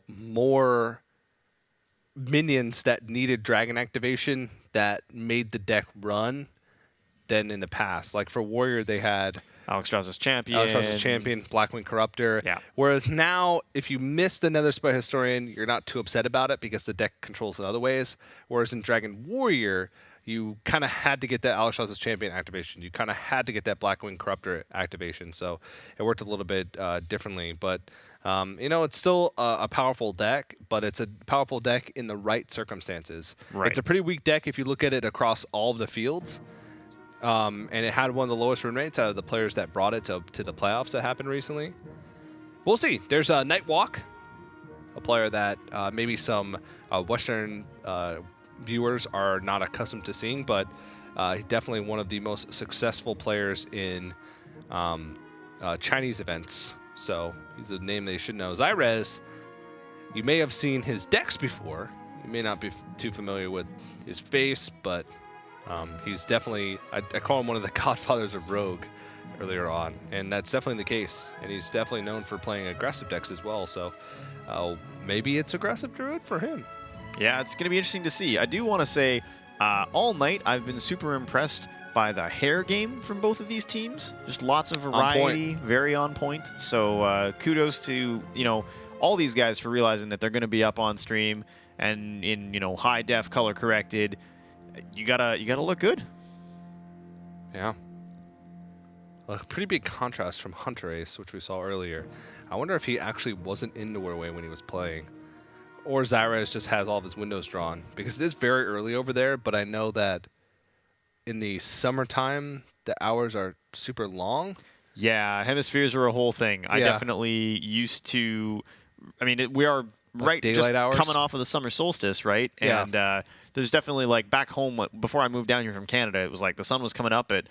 more minions that needed dragon activation that made the deck run than in the past. Like for Warrior, they had Alexstrasza's Champion, Blackwing Corruptor. Yeah. Whereas now, if you miss the Netherspite Historian, you're not too upset about it because the deck controls in other ways. Whereas in Dragon Warrior, you kind of had to get that Alexstrasza's Champion activation. You kind of had to get that Blackwing Corruptor activation. So it worked a little bit differently. But, it's still a powerful deck, but it's a powerful deck in the right circumstances. Right. It's a pretty weak deck if you look at it across all of the fields. And it had one of the lowest win rates out of the players that brought it to the playoffs that happened recently. We'll see. There's Nightwalk, a player that maybe some Western viewers are not accustomed to seeing, but definitely one of the most successful players in Chinese events. So he's a name that you should know. Zyrez, you may have seen his decks before. You may not be too familiar with his face, but he's definitely, I call him one of the godfathers of Rogue earlier on, and that's definitely the case. And he's definitely known for playing aggressive decks as well, so maybe it's aggressive Druid for him. Yeah, it's going to be interesting to see. I do want to say, all night I've been super impressed by the hair game from both of these teams. Just lots of variety, very on point. So kudos to all these guys for realizing that they're going to be up on stream and in high def, color corrected. You gotta look good. Yeah. A pretty big contrast from Hunter Ace, which we saw earlier. I wonder if he actually wasn't in Norway when he was playing. Or Zyrez just has all of his windows drawn. Because it is very early over there, but I know that in the summertime, the hours are super long. Yeah, hemispheres are a whole thing. I definitely used to... I mean, we are like just hours? coming off of the summer solstice, right? Yeah. And there's definitely, like, back home, before I moved down here from Canada, it was like the sun was coming up at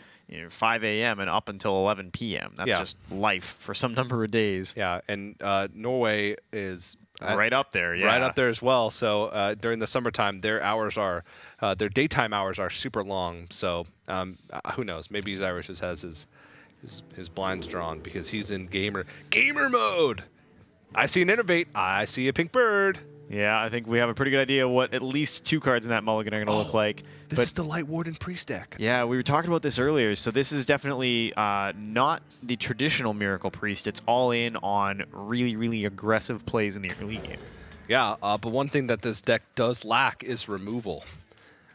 5 a.m. and up until 11 p.m. That's just life for some number of days. Yeah, and Norway is... right up there, yeah. Right up there as well. So during the summertime, their daytime hours are super long. So who knows? Maybe Zyrez just has his blinds drawn because he's in gamer mode. I see an Innervate. I see a pink bird. Yeah, I think we have a pretty good idea what at least 2 cards in that mulligan are going to look like. This is the Light Warden Priest deck. Yeah, we were talking about this earlier. So this is definitely not the traditional Miracle Priest. It's all in on really, really aggressive plays in the early game. Yeah, but one thing that this deck does lack is removal.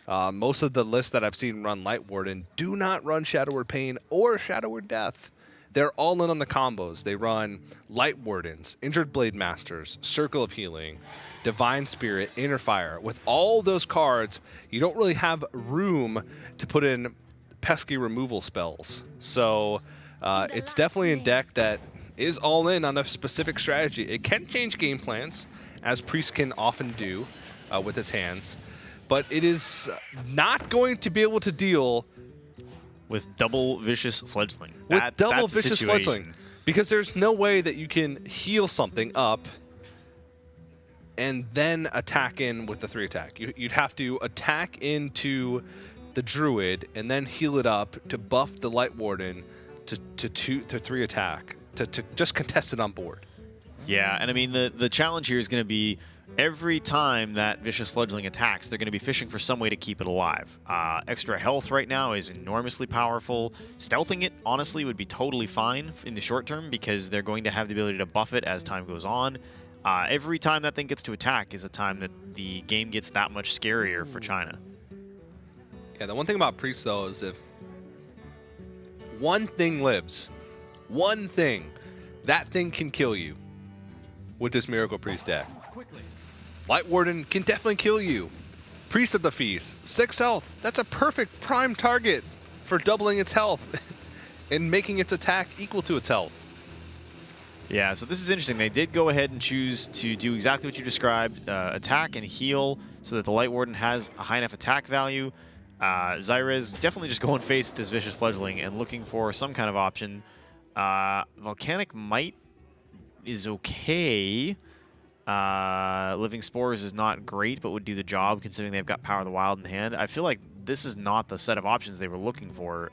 Most of the lists that I've seen run Light Warden do not run Shadow Word Pain or Shadow Word Death. They're all in on the combos. They run Light Wardens, Injured Blade Masters, Circle of Healing, Divine Spirit, Inner Fire. With all those cards, you don't really have room to put in pesky removal spells. So it's definitely a deck that is all in on a specific strategy. It can change game plans, as Priest can often do with its hands, but it is not going to be able to deal with double Vicious Fledgling. With double Vicious Fledgling. Because there's no way that you can heal something up and then attack in with the 3 attack. You'd have to attack into the Druid and then heal it up to buff the Light Warden to 3 attack, to just contest it on board. Yeah, and I mean, the challenge here is going to be every time that Vicious Fledgling attacks, they're going to be fishing for some way to keep it alive. Extra health right now is enormously powerful. Stealthing it, honestly, would be totally fine in the short term because they're going to have the ability to buff it as time goes on. Every time that thing gets to attack is a time that the game gets that much scarier for China. Yeah, the one thing about Priest, though, is if one thing lives, one thing, that thing can kill you with this Miracle Priest deck. Light Warden can definitely kill you. Priest of the Feast, 6 health. That's a perfect prime target for doubling its health and making its attack equal to its health. Yeah, so this is interesting. They did go ahead and choose to do exactly what you described, attack and heal, so that the Light Warden has a high enough attack value. Zyrez definitely just going face with this Vicious Fledgling and looking for some kind of option. Volcanic Might is okay. Living Spores is not great, but would do the job considering they've got Power of the Wild in hand. I feel like this is not the set of options they were looking for.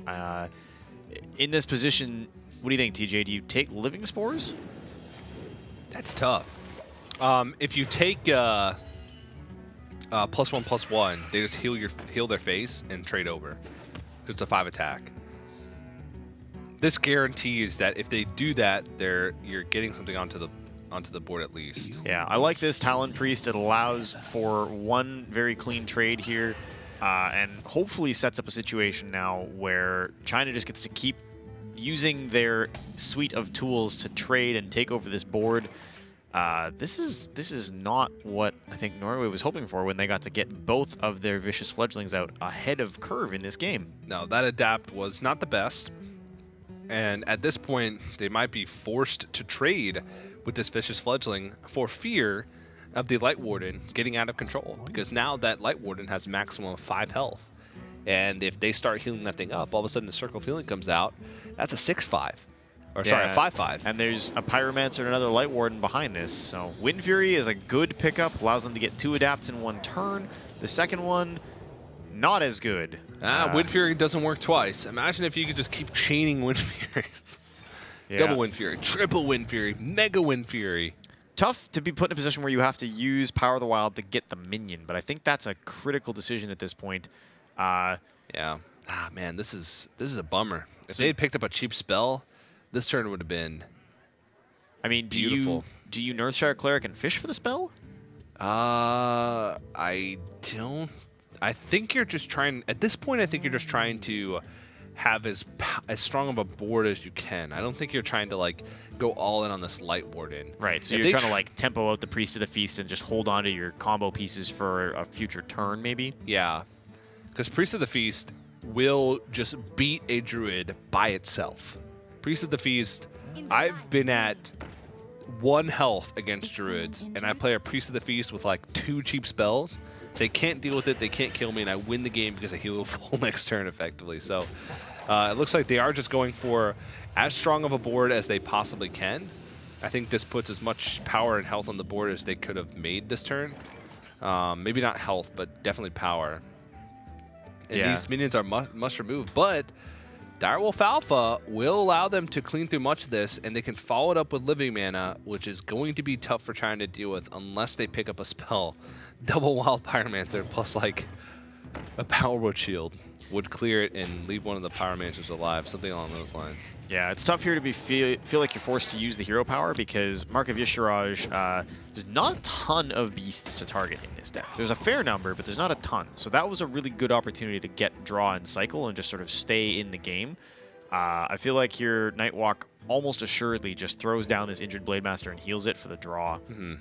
In this position, what do you think, TJ? Do you take Living Spores? That's tough. If you take +1/+1, they just heal their face and trade over. It's a 5 attack. This guarantees that if they do that, you're getting something onto the board at least. Yeah, I like this Talon Priest. It allows for one very clean trade here, and hopefully sets up a situation now where China just gets to keep using their suite of tools to trade and take over this board. This is not what I think Norway was hoping for when they got to get both of their Vicious Fledglings out ahead of curve in this game. No, that adapt was not the best. And at this point, they might be forced to trade with this Vicious Fledgling for fear of the Light Warden getting out of control. Because now that Light Warden has a maximum of 5 health. And if they start healing that thing up, all of a sudden the Circle of Healing comes out. That's a 6/5. Or sorry, a 5/5. And there's a Pyromancer and another Light Warden behind this. So Wind Fury is a good pickup. Allows them to get 2 adapts in 1 turn. The second one, not as good. Wind Fury doesn't work twice. Imagine if you could just keep chaining Wind Furies. Yeah. Double Wind Fury, triple Wind Fury, Mega Wind Fury. Tough to be put in a position where you have to use Power of the Wild to get the minion, but I think that's a critical decision at this point. Yeah. Man, this is a bummer. If they had picked up a cheap spell, this turn would have been I mean, beautiful. Do you Northshire Cleric and fish for the spell? I don't. I think you're just trying. At this point, I think you're just trying to have as strong of a board as you can. I don't think you're trying to like go all in on this Light Warden. Right. So If you're they trying to like tempo out the Priest of the Feast and just hold on to your combo pieces for a future turn, maybe. Yeah, because Priest of the Feast will just beat a Druid by itself. Priest of the Feast, I've been at 1 health against Druids, and I play a Priest of the Feast with like 2 cheap spells. They can't deal with it, they can't kill me, and I win the game because I heal full next turn effectively. So it looks like they are just going for as strong of a board as they possibly can. I think this puts as much power and health on the board as they could have made this turn. Maybe not health, but definitely power. And these minions are must remove, but Direwolf Alpha will allow them to clean through much of this, and they can follow it up with Living Mana, which is going to be tough for China to deal with unless they pick up a spell. Double Wild Pyromancer plus like a Power Word Shield would clear it and leave one of the Pyromancers alive, something along those lines. Yeah, it's tough here to feel like you're forced to use the hero power because Mark of Yisharaj, there's not a ton of beasts to target in this deck. There's a fair number, but there's not a ton. So that was a really good opportunity to get draw and cycle and just sort of stay in the game. I feel like here Nightwalk almost assuredly just throws down this injured Blademaster and heals it for the draw. Mm-hmm.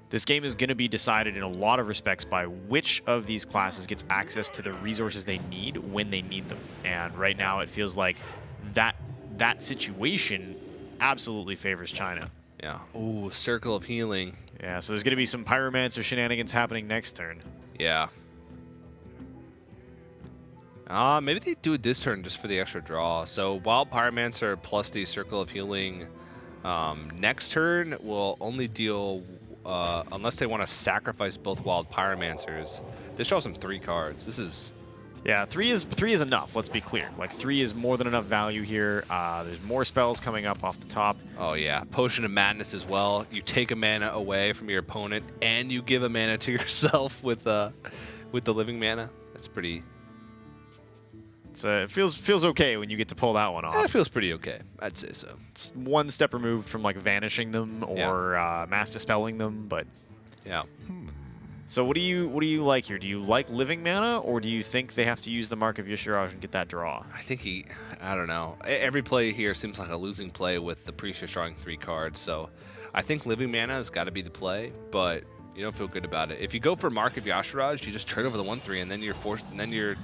This game is going to be decided in a lot of respects by which of these classes gets access to the resources they need when they need them. And right now it feels like that situation absolutely favors China. Yeah. Ooh, Circle of Healing. Yeah, so there's going to be some Pyromancer shenanigans happening next turn. Yeah. Maybe they do it this turn just for the extra draw. So Wild Pyromancer plus the Circle of Healing next turn will only deal... unless they want to sacrifice both Wild Pyromancers. This draws them 3 cards. This is Yeah, three is enough. Let's be clear. Like 3 is more than enough value here. There's more spells coming up off the top. Oh yeah, Potion of Madness as well. You take a mana away from your opponent, and you give a mana to yourself with the living mana. That's pretty. It feels okay when you get to pull that one off. That feels pretty okay. I'd say so. It's one step removed from like vanishing them or mass dispelling them, but yeah. So what do you like here? Do you like living mana, or do you think they have to use the Mark of Yashiraj and get that draw? I think I don't know. Every play here seems like a losing play with the Priest just drawing 3 cards. So I think living mana has got to be the play, but you don't feel good about it. If you go for Mark of Yashiraj, you just trade over the 1/3, and then you're forced, and then your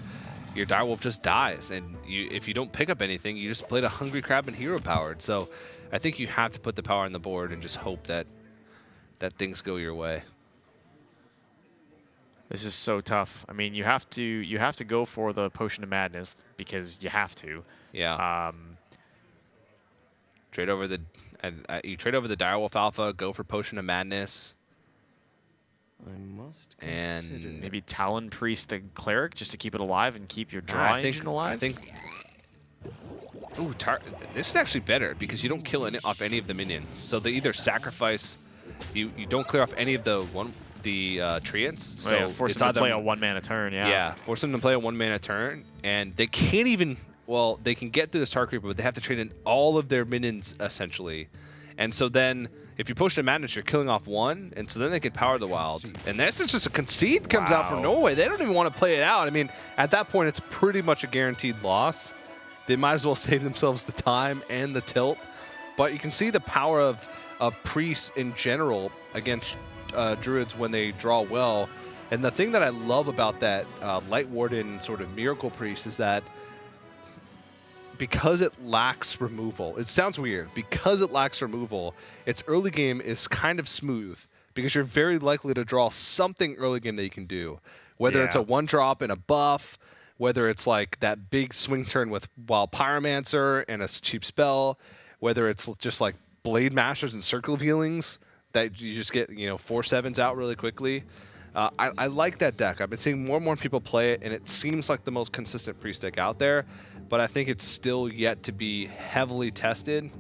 direwolf just dies. And if you don't pick up anything, you just played a Hungry Crab and hero powered. So I think you have to put the power on the board and just hope that things go your way. This is so tough. I mean, you have to go for the Potion of Madness because you have to. Yeah. Trade over the you trade over the Direwolf Alpha, go for Potion of Madness. I must and consider. Maybe Talon Priest the Cleric just to keep it alive and keep your draw engine alive. I think. Ooh, this is actually better because you don't kill off any of the minions. So they either sacrifice, you don't clear off any of the treants. So yeah, force them to play a 1-mana turn. Yeah. Yeah, force them to play a 1-mana turn, and they can't even. Well, they can get through the Star Creeper, but they have to trade in all of their minions essentially. And so then, if you push the Madness, you're killing off 1, and so then they can power the Wild. And this is just a concede comes out from Norway. They don't even want to play it out. I mean, at that point, it's pretty much a guaranteed loss. They might as well save themselves the time and the tilt. But you can see the power of priests in general against druids when they draw well. And the thing that I love about that Light Warden sort of Miracle Priest is that because it lacks removal, it sounds weird, because it lacks removal, its early game is kind of smooth because you're very likely to draw something early game that you can do. Whether it's a 1-drop and a buff, whether it's like that big swing turn with Wild Pyromancer and a cheap spell, whether it's just like Blade Masters and Circle of Healings that you just get 4/7s out really quickly. I like that deck. I've been seeing more and more people play it, and it seems like the most consistent priest deck out there. But I think it's still yet to be heavily tested.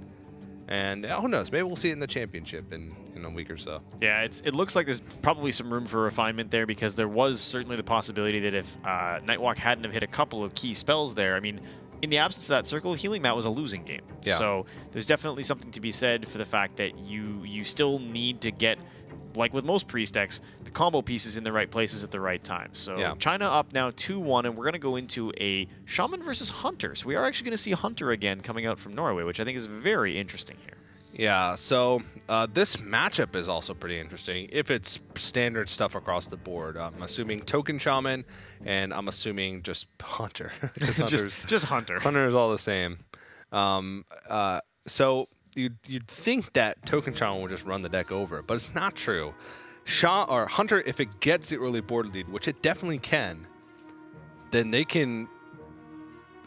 And who knows? Maybe we'll see it in the championship in a week or so. Yeah, it looks like there's probably some room for refinement there because there was certainly the possibility that if Nightwalk hadn't have hit a couple of key spells there, I mean, in the absence of that Circle of Healing, that was a losing game. Yeah. So there's definitely something to be said for the fact that you still need to get, like with most priest decks, the combo pieces in the right places at the right time. So China up now 2-1, and we're going to go into a Shaman versus Hunter. So we are actually going to see Hunter again coming out from Norway, which I think is very interesting here. Yeah, so this matchup is also pretty interesting if it's standard stuff across the board. I'm assuming Token Shaman, and I'm assuming just Hunter. just Hunter. Hunter is all the same. So you'd think that Token Shaman will just run the deck over, but it's not true. Hunter, if it gets the early board lead, which it definitely can, then they can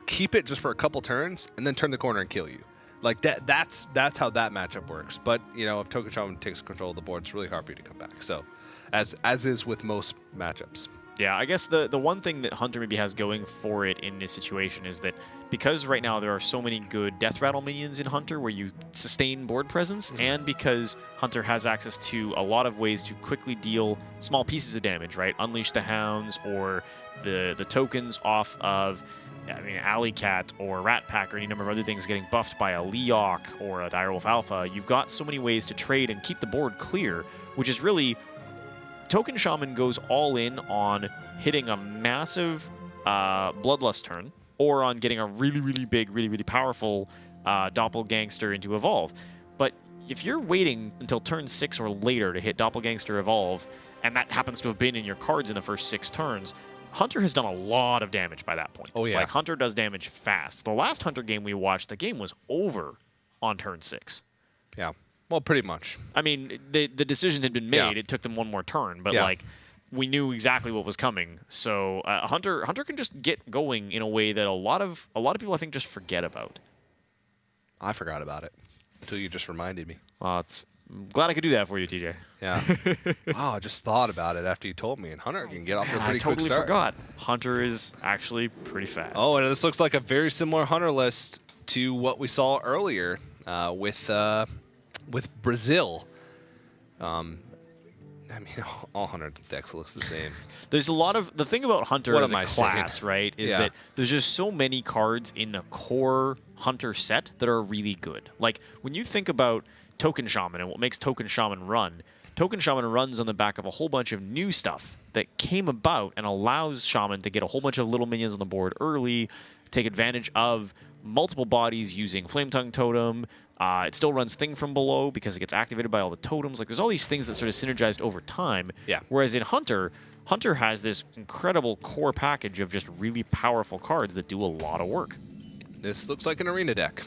keep it just for a couple turns and then turn the corner and kill you. Like that's how that matchup works. But if Token Shaman takes control of the board, it's really hard for you to come back. So, as is with most matchups. Yeah, I guess the one thing that Hunter maybe has going for it in this situation is that because right now there are so many good Death Rattle minions in Hunter where you sustain board presence, and because Hunter has access to a lot of ways to quickly deal small pieces of damage, right? Unleash the Hounds or the tokens off of, Alley Cat or Rat Pack or any number of other things getting buffed by a Leok or a Direwolf Alpha. You've got so many ways to trade and keep the board clear, which is really... Token Shaman goes all in on hitting a massive Bloodlust turn or on getting a really, really big, really, really powerful Doppelgangster into Evolve. But if you're waiting until turn 6 or later to hit Doppelgangster Evolve, and that happens to have been in your cards in the first 6 turns, Hunter has done a lot of damage by that point. Oh, yeah. Like, Hunter does damage fast. The last Hunter game we watched, the game was over on turn 6. Yeah. Well, pretty much. I mean, the decision had been made. Yeah. It took them one more turn, but Yeah. we knew exactly what was coming. So Hunter can just get going in a way that a lot of people I think just forget about. I forgot about it until you just reminded me. Well, it's I'm glad I could do that for you, TJ. Yeah. Wow, I just thought about it after you told me, and Hunter can get off to a Man, pretty I totally quick start. forgot. Hunter is actually pretty fast. Oh, and this looks like a very similar Hunter list to what we saw earlier with Brazil. I mean, all Hunter decks looks the same. There's a lot of the thing about Hunter What as am a I class, saying? right? Is Yeah. that there's just so many cards in the core Hunter set that are really good. Like when you think about Token Shaman and what makes Token Shaman run, Token Shaman runs on the back of a whole bunch of new stuff that came about and allows Shaman to get a whole bunch of little minions on the board early, take advantage of multiple bodies using Flame Tongue Totem. It still runs Thing from Below because it gets activated by all the totems. Like, there's all these things that sort of synergized over time. Yeah. Whereas in Hunter, Hunter has this incredible core package of just really powerful cards that do a lot of work. This looks like an arena deck.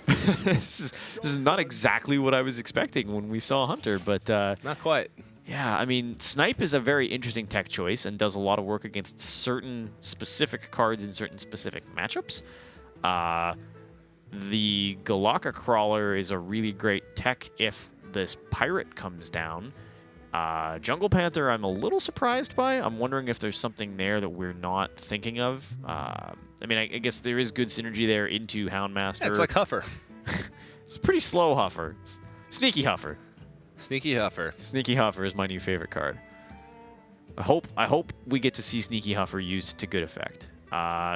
This is not exactly what I was expecting when we saw Hunter, but Not quite. yeah, I mean, Snipe is a very interesting tech choice and does a lot of work against certain specific cards in certain specific matchups. The Galaka Crawler is a really great tech if this Pirate comes down. Jungle Panther, I'm a little surprised by. I'm wondering if there's something there that we're not thinking of. I mean, I guess there is good synergy there into Houndmaster. Yeah, it's like Huffer. It's a pretty slow Huffer. Sneaky Huffer. Sneaky Huffer. Sneaky Huffer is my new favorite card. I hope we get to see Sneaky Huffer used to good effect.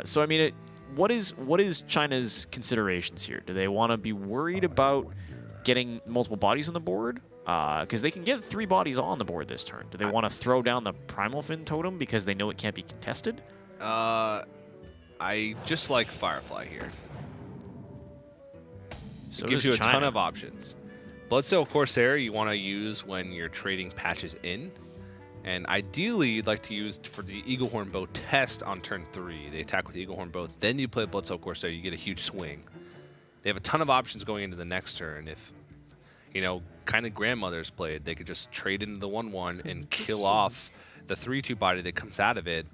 So I mean, what is China's considerations here? Do they want to be worried about getting multiple bodies on the board? Because they can get 3 bodies on the board this turn. Do they want to throw down the Primal Fin Totem because they know it can't be contested? I just like Firefly here. So It gives does you a ton China. of options. Bloodsail Corsair you want to use when you're trading patches in. And ideally, you'd like to use for the Eaglehorn Bow test on turn 3. They attack with the Eaglehorn Bow, then you play Bloodsail Corsair, you get a huge swing. They have a ton of options going into the next turn. If, you know, kind of grandmothers played, they could just trade into the 1/1 and kill off the 3/2 body that comes out of it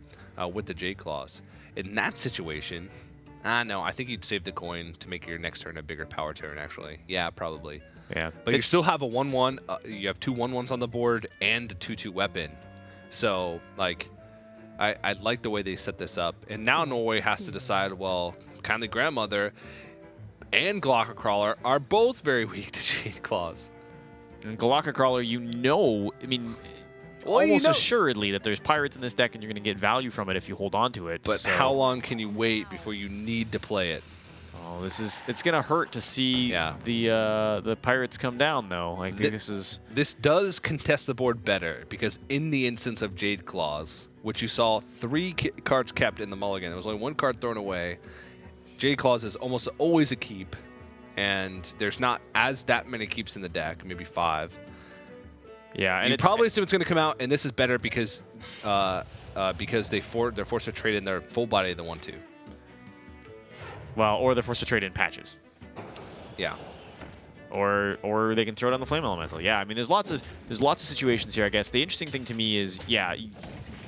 with the Jade Claws. In that situation, no, I think you'd save the coin to make your next turn a bigger power turn, actually. Yeah, probably. Yeah, But you still have a 1/1. You have 2 1/1s on the board and a 2/2 weapon. So, like, I like the way they set this up. And now Norway has to decide, well, Kindly Grandmother and Galaka Crawler are both very weak to Jade Claws. And Galaka Crawler, I mean, Well, you almost know- assuredly that there's pirates in this deck and you're going to get value from it if you hold on to it. But so- how long can you wait before you need to play it? Oh, it's gonna hurt to see Yeah. the pirates come down though. Like This does contest the board better because in the instance of Jade Claws, which you saw 3 cards kept in the mulligan, there was only 1 card thrown away. Jade Claws is almost always a keep, and there's not that many keeps in the deck, maybe 5. yeah, and You it's probably see what's going to come out, and this is better because they're forced to trade in their full body of the 1/2. or they're forced to trade in patches, Yeah. or they can throw it on the flame elemental. Yeah, I mean there's lots of situations here. I guess the interesting thing to me is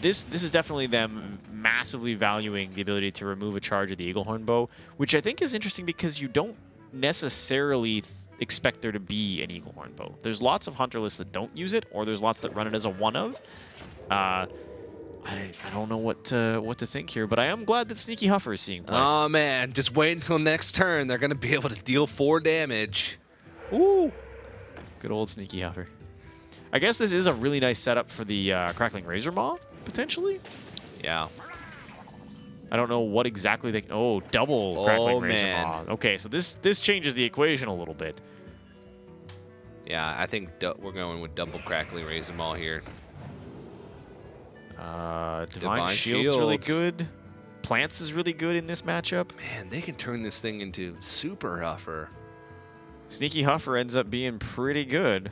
this is definitely them massively valuing the ability to remove a charge of the Eaglehorn Bow, which I think is interesting because you don't necessarily expect there to be an Eaglehorn Bow. There's lots of Hunter lists that don't use it, or there's lots that run it as a one of. I don't know what to think here, but I am glad that Sneaky Huffer is seeing play. Oh, man. Just wait until next turn. They're going to be able to deal 4 damage. Ooh. Good old Sneaky Huffer. I guess this is a really nice setup for the Crackling Razor Maw, potentially. Yeah. I don't know what exactly they... Oh, double Crackling Razor man. Maw. Okay, so this changes the equation a little bit. Yeah, I think we're going with double Crackling Razor Maul here. Divine Shield's really Shield. good. Plants is really good in this matchup. Man, they can turn this thing into super Huffer. Sneaky Huffer ends up being pretty good.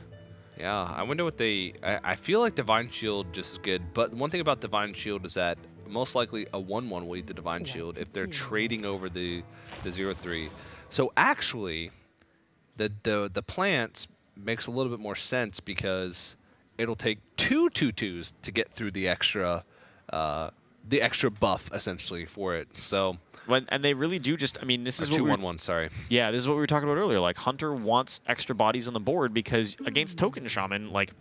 Yeah, I wonder what they... I feel like Divine Shield just as good, but one thing about Divine Shield is that most likely a 1/1 will eat the Divine Shield if they're trading over the 0/3. So actually, the plants makes a little bit more sense because it'll take 2 2/2s to get through the extra the extra buff essentially for it. So And they really do just, I mean, this is what 2-1-1, sorry. Yeah, this is what we were talking about earlier. Like, Hunter wants extra bodies on the board because against Token Shaman, like,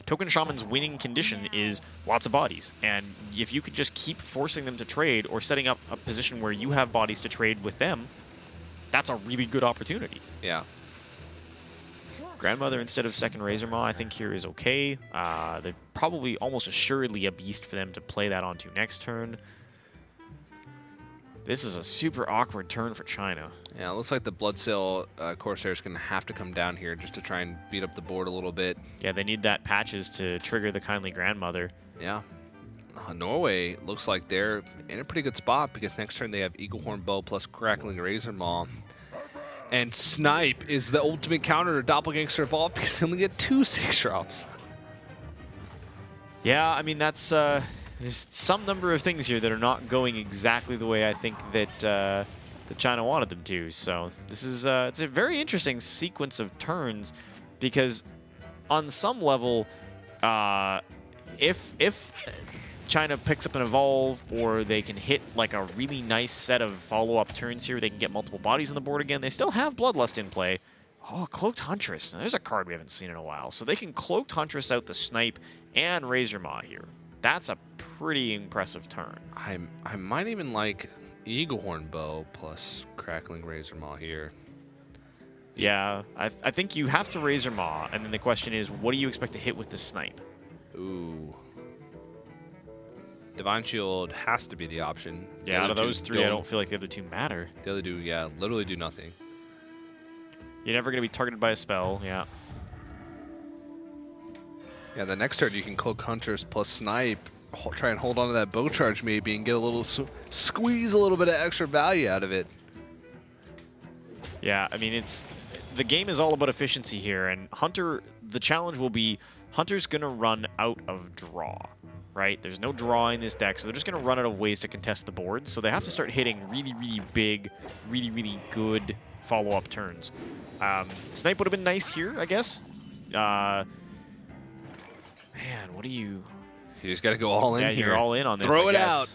Token Shaman's winning condition is lots of bodies. And if you could just keep forcing them to trade or setting up a position where you have bodies to trade with them, that's a really good opportunity. Yeah. Grandmother instead of second Razor Maw, I think here is okay. They're probably almost assuredly a beast for them to play that onto next turn. This is a super awkward turn for China. Yeah, it looks like the Bloodsail Corsair is going to have to come down here just to try and beat up the board a little bit. Yeah, they need that patches to trigger the Kindly Grandmother. Yeah. Norway looks like they're in a pretty good spot because next turn they have Eaglehorn Bow plus Crackling Razor Maw. And Snipe is the ultimate counter to Doppelgangster Evolve because they only get 2 6-drops. Yeah, I mean, that's there's some number of things here that are not going exactly the way I think that that China wanted them to. So this is it's a very interesting sequence of turns because on some level, if China picks up an Evolve or they can hit like a really nice set of follow-up turns here, they can get multiple bodies on the board again. They still have Bloodlust in play. Oh, Cloaked Huntress. Now, there's a card we haven't seen in a while. So they can Cloaked Huntress out the Snipe and Razor Maw here. That's a pretty impressive turn. I might even like Eaglehorn Bow plus Crackling Razor Maw here. Yeah, I think you have to Razor Maw, and then the question is, what do you expect to hit with the Snipe? Ooh. Divine Shield has to be the option. Yeah, out of those three, I don't feel like the other two matter. The other two, yeah, literally do nothing. You're never going to be targeted by a spell, yeah. Yeah, the next turn you can Cloak Hunters plus Snipe, try and hold on to that bow charge maybe and get a little, squeeze a little bit of extra value out of it. Yeah, I mean, the game is all about efficiency here, and Hunter, the challenge will be, Hunter's going to run out of draw. Right? There's no draw in this deck, so they're just going to run out of ways to contest the board. So they have to start hitting really, really big, really, really good follow-up turns. Snipe would have been nice here, I guess. Man, what do you... You just got to go all in here. You're all in on this, Throw I it guess. out.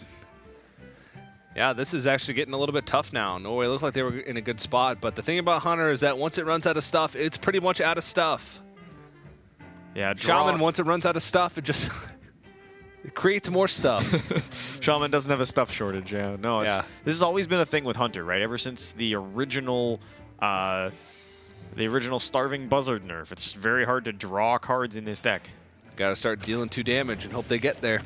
Yeah, this is actually getting a little bit tough now. Norway looked like they were in a good spot, but the thing about Hunter is that once it runs out of stuff, it's pretty much out of stuff. Yeah, draw. Shaman, once it runs out of stuff, it just... It creates more stuff. Shaman doesn't have a stuff shortage, yeah. No, this has always been a thing with Hunter, right? Ever since the original Starving Buzzard nerf. It's just very hard to draw cards in this deck. Got to start dealing 2 damage and hope they get there.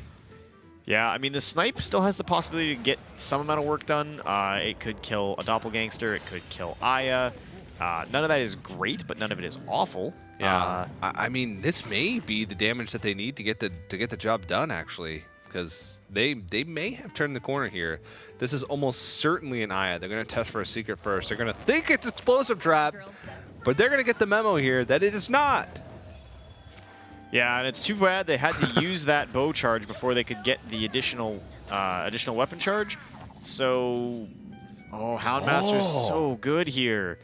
Yeah, I mean, the Snipe still has the possibility to get some amount of work done. It could kill a Doppelgangster. It could kill Aya. None of that is great, but none of it is awful. Yeah, I mean, this may be the damage that they need to get the job done, actually, because they may have turned the corner here. This is almost certainly an Aya. They're going to test for a secret first. They're going to think it's Explosive Trap, but they're going to get the memo here that it is not. Yeah, and it's too bad they had to use that bow charge before they could get the additional weapon charge. So, Houndmaster is so good here.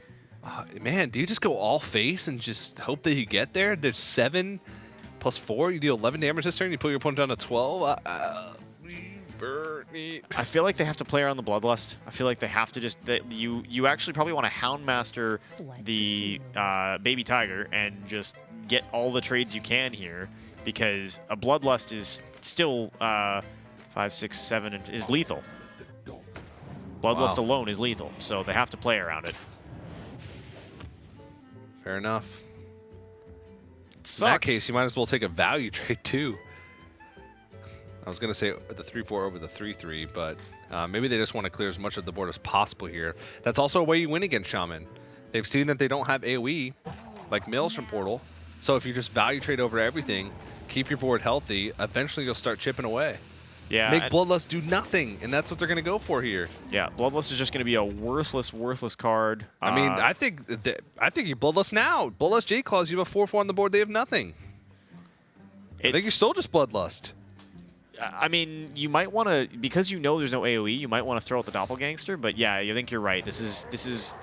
Man, do you just go all face and just hope that you get there? There's 7 plus 4. You deal 11 damage this turn. You put your opponent down to 12. I feel like they have to play around the Bloodlust. I feel like they have to just... You actually probably want to Houndmaster the Baby Tiger and just get all the trades you can here, because a Bloodlust is still 5, 6, 7 is lethal. Bloodlust alone is lethal, so they have to play around it. Fair enough. Sucks. In that case, you might as well take a value trade too. I was going to say the 3-4 over the 3-3, but maybe they just want to clear as much of the board as possible here. That's also a way you win against Shaman. They've seen that they don't have AoE, like Maelstrom Portal. So if you just value trade over everything, keep your board healthy, eventually you'll start chipping away. Yeah, make Bloodlust do nothing, and that's what they're going to go for here. Yeah, Bloodlust is just going to be a worthless card. I mean, I think you Bloodlust now. Bloodlust J-Claws, you have a 4-4 on the board. They have nothing. I think you're still just Bloodlust. I mean, you might want to, because you know there's no AoE, you might want to throw out the Doppelgangster. But yeah, I think you're right. This is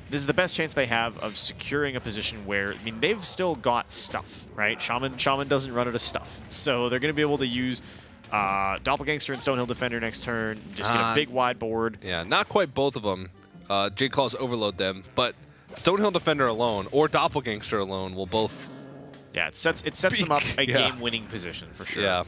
the best chance they have of securing a position where, I mean, they've still got stuff, right? Shaman doesn't run out of stuff, so they're going to be able to use Doppelgangster and Stonehill Defender next turn. Just get a big wide board. Yeah, not quite both of them. Jade Claws overload them, but Stonehill Defender alone or Doppelgangster alone will both. Yeah, it sets them up a game-winning position for sure. Yeah.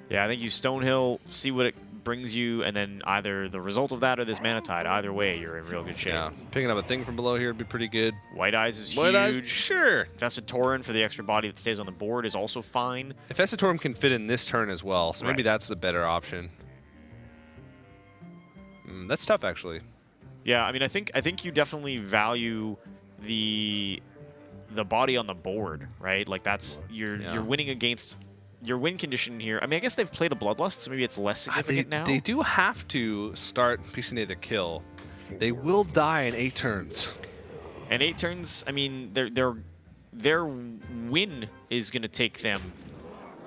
Yeah, I think you Stonehill, see what it brings you, and then either the result of that or this Mana Tide. Either way, you're in real good shape. Yeah, picking up a thing from below here would be pretty good. White Eyes is White Eyes, huge. sure. Infested Tauren for the extra body that stays on the board is also fine. Infested Tauren can fit in this turn as well, so maybe that's the better option. That's tough, actually. Yeah, I mean, I think you definitely value the body on the board, right? Like that's you're winning against your win condition here. I mean, I guess they've played a Bloodlust, so maybe it's less significant now. They do have to start piecing together kill. They will die in 8 turns. And 8 turns, I mean, their win is going to take them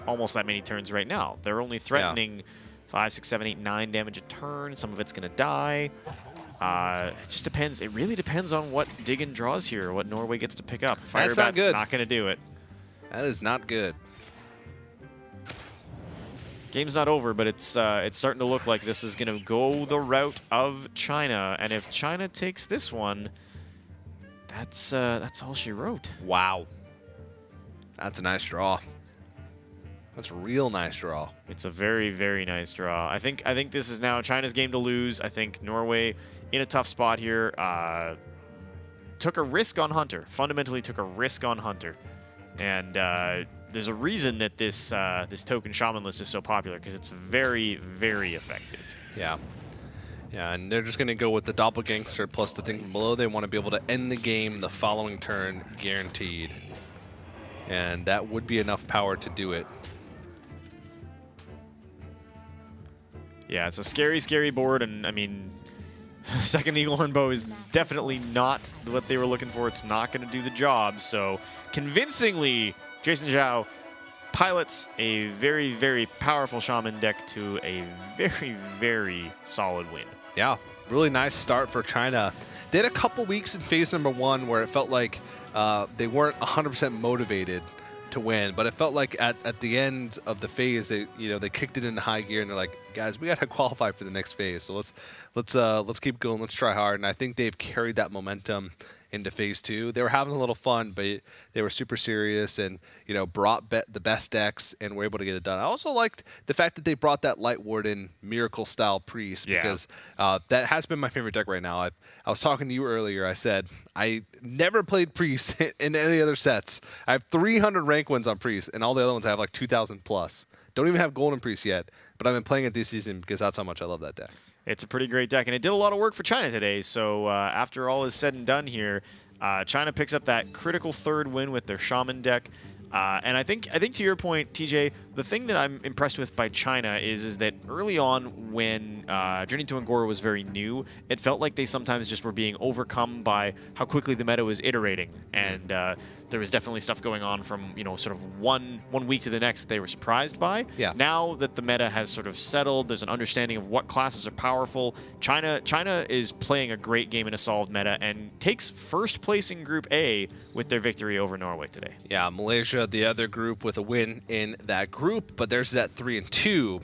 almost that many turns right now. They're only threatening 5, 6, 7, 8, 9 damage a turn. Some of it's going to die. It just depends. It really depends on what Diggin draws here, what Norway gets to pick up. That's not good. Not going to do it. That is not good. Game's not over, but it's starting to look like this is going to go the route of China. And if China takes this one, that's all she wrote. Wow. That's a nice draw. That's a real nice draw. It's a very, very nice draw. I think this is now China's game to lose. I think Norway in a tough spot here. Took a risk on Hunter. Fundamentally took a risk on Hunter. And there's a reason that this token shaman list is so popular, because it's very, very effective. Yeah. Yeah, and they're just going to go with the Doppelgangster plus the thing from below. They want to be able to end the game the following turn, guaranteed. And that would be enough power to do it. Yeah, it's a scary, scary board, and I mean, second Eaglehorn Bow is definitely not what they were looking for. It's not going to do the job, so convincingly, Jason Zhao pilots a very, very powerful Shaman deck to a very, very solid win. Yeah, really nice start for China. They had a couple weeks in phase number 1 where it felt like they weren't 100% motivated to win, but it felt like at the end of the phase, they kicked it into high gear, and they're like, guys, we got to qualify for the next phase. So let's keep going. Let's try hard. And I think they've carried that momentum into phase 2. They were having a little fun, but they were super serious and, brought the best decks and were able to get it done. I also liked the fact that they brought that Light Warden Miracle-style Priest, because that has been my favorite deck right now. I was talking to you earlier. I said I never played Priest in any other sets. I have 300 rank wins on Priest, and all the other ones I have like 2,000 plus. Don't even have Golden Priest yet, but I've been playing it this season because that's how much I love that deck. It's a pretty great deck, and it did a lot of work for China today. So after all is said and done here, China picks up that critical 3rd win with their Shaman deck. And I think to your point, TJ, the thing that I'm impressed with by China is that early on, when Journey to Angora was very new, it felt like they sometimes just were being overcome by how quickly the meta was iterating, and there was definitely stuff going on from sort of one week to the next that they were surprised by. Yeah. Now that the meta has sort of settled, there's an understanding of what classes are powerful. China is playing a great game in a solved meta and takes first place in Group A with their victory over Norway today. Yeah, Malaysia, the other group, with a win in that group, but there's that 3-2.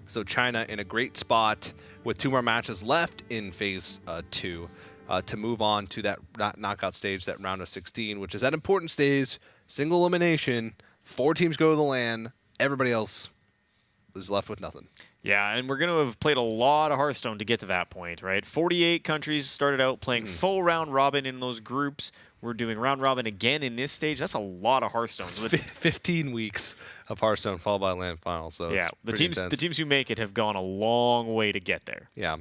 So China in a great spot with 2 more matches left in phase 2 to move on to that knockout stage, that round of 16, which is that important stage, single elimination, 4 teams go to the LAN, everybody else is left with nothing. Yeah, and we're going to have played a lot of Hearthstone to get to that point, right? 48 countries started out playing full round robin in those groups. We're doing round robin again in this stage. That's a lot of Hearthstone. 15 weeks of Hearthstone followed by LAN final. So yeah, the teams who make it have gone a long way to get there. Yeah.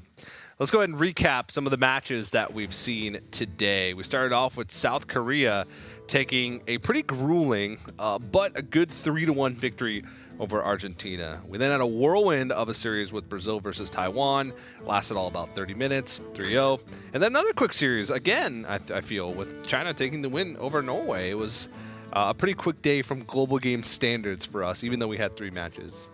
Let's go ahead and recap some of the matches that we've seen today. We started off with South Korea taking a pretty grueling but a good 3-1 victory over Argentina. We then had a whirlwind of a series with Brazil versus Taiwan. Lasted all about 30 minutes, 3-0. And then another quick series, again, I feel, with China taking the win over Norway. It was a pretty quick day from global game standards for us, even though we had 3 matches.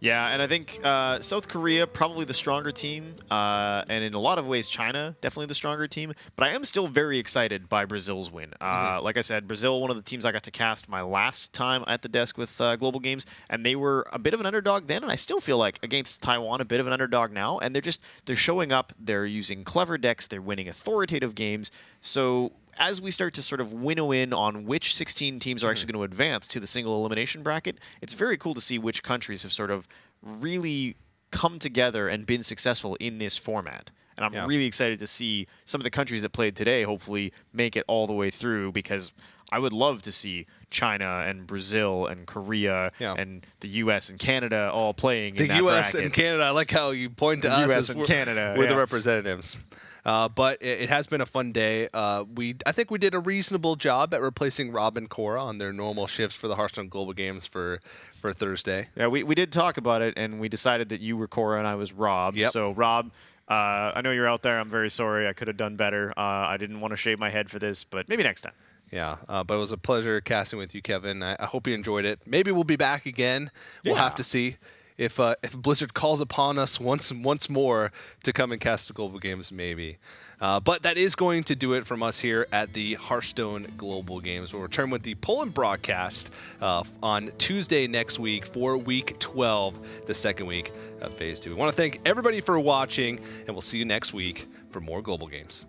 Yeah, and I think South Korea probably the stronger team, and in a lot of ways China definitely the stronger team. But I am still very excited by Brazil's win. Like I said, Brazil, one of the teams I got to cast my last time at the desk with Global Games, and they were a bit of an underdog then, and I still feel like against Taiwan a bit of an underdog now. And they're showing up, they're using clever decks, they're winning authoritative games. So as we start to sort of winnow in on which 16 teams are actually going to advance to the single elimination bracket, it's very cool to see which countries have sort of really come together and been successful in this format. And I'm really excited to see some of the countries that played today hopefully make it all the way through, because I would love to see China and Brazil and Korea and the U.S. and Canada all playing in that The U.S. bracket. and Canada, I like how you point to us US as and Canada, we're the representatives. But it has been a fun day. I think we did a reasonable job at replacing Rob and Cora on their normal shifts for the Hearthstone Global Games for Thursday. Yeah, we did talk about it, and we decided that you were Cora and I was Rob. Yep. So, Rob, I know you're out there. I'm very sorry. I could have done better. I didn't want to shave my head for this, but maybe next time. Yeah, but it was a pleasure casting with you, Kevin. I hope you enjoyed it. Maybe we'll be back again. We'll have to see if Blizzard calls upon us once more to come and cast the Global Games, maybe. But that is going to do it from us here at the Hearthstone Global Games. We'll return with the Poland broadcast on Tuesday next week for Week 12, the second week of Phase 2. We want to thank everybody for watching, and we'll see you next week for more Global Games.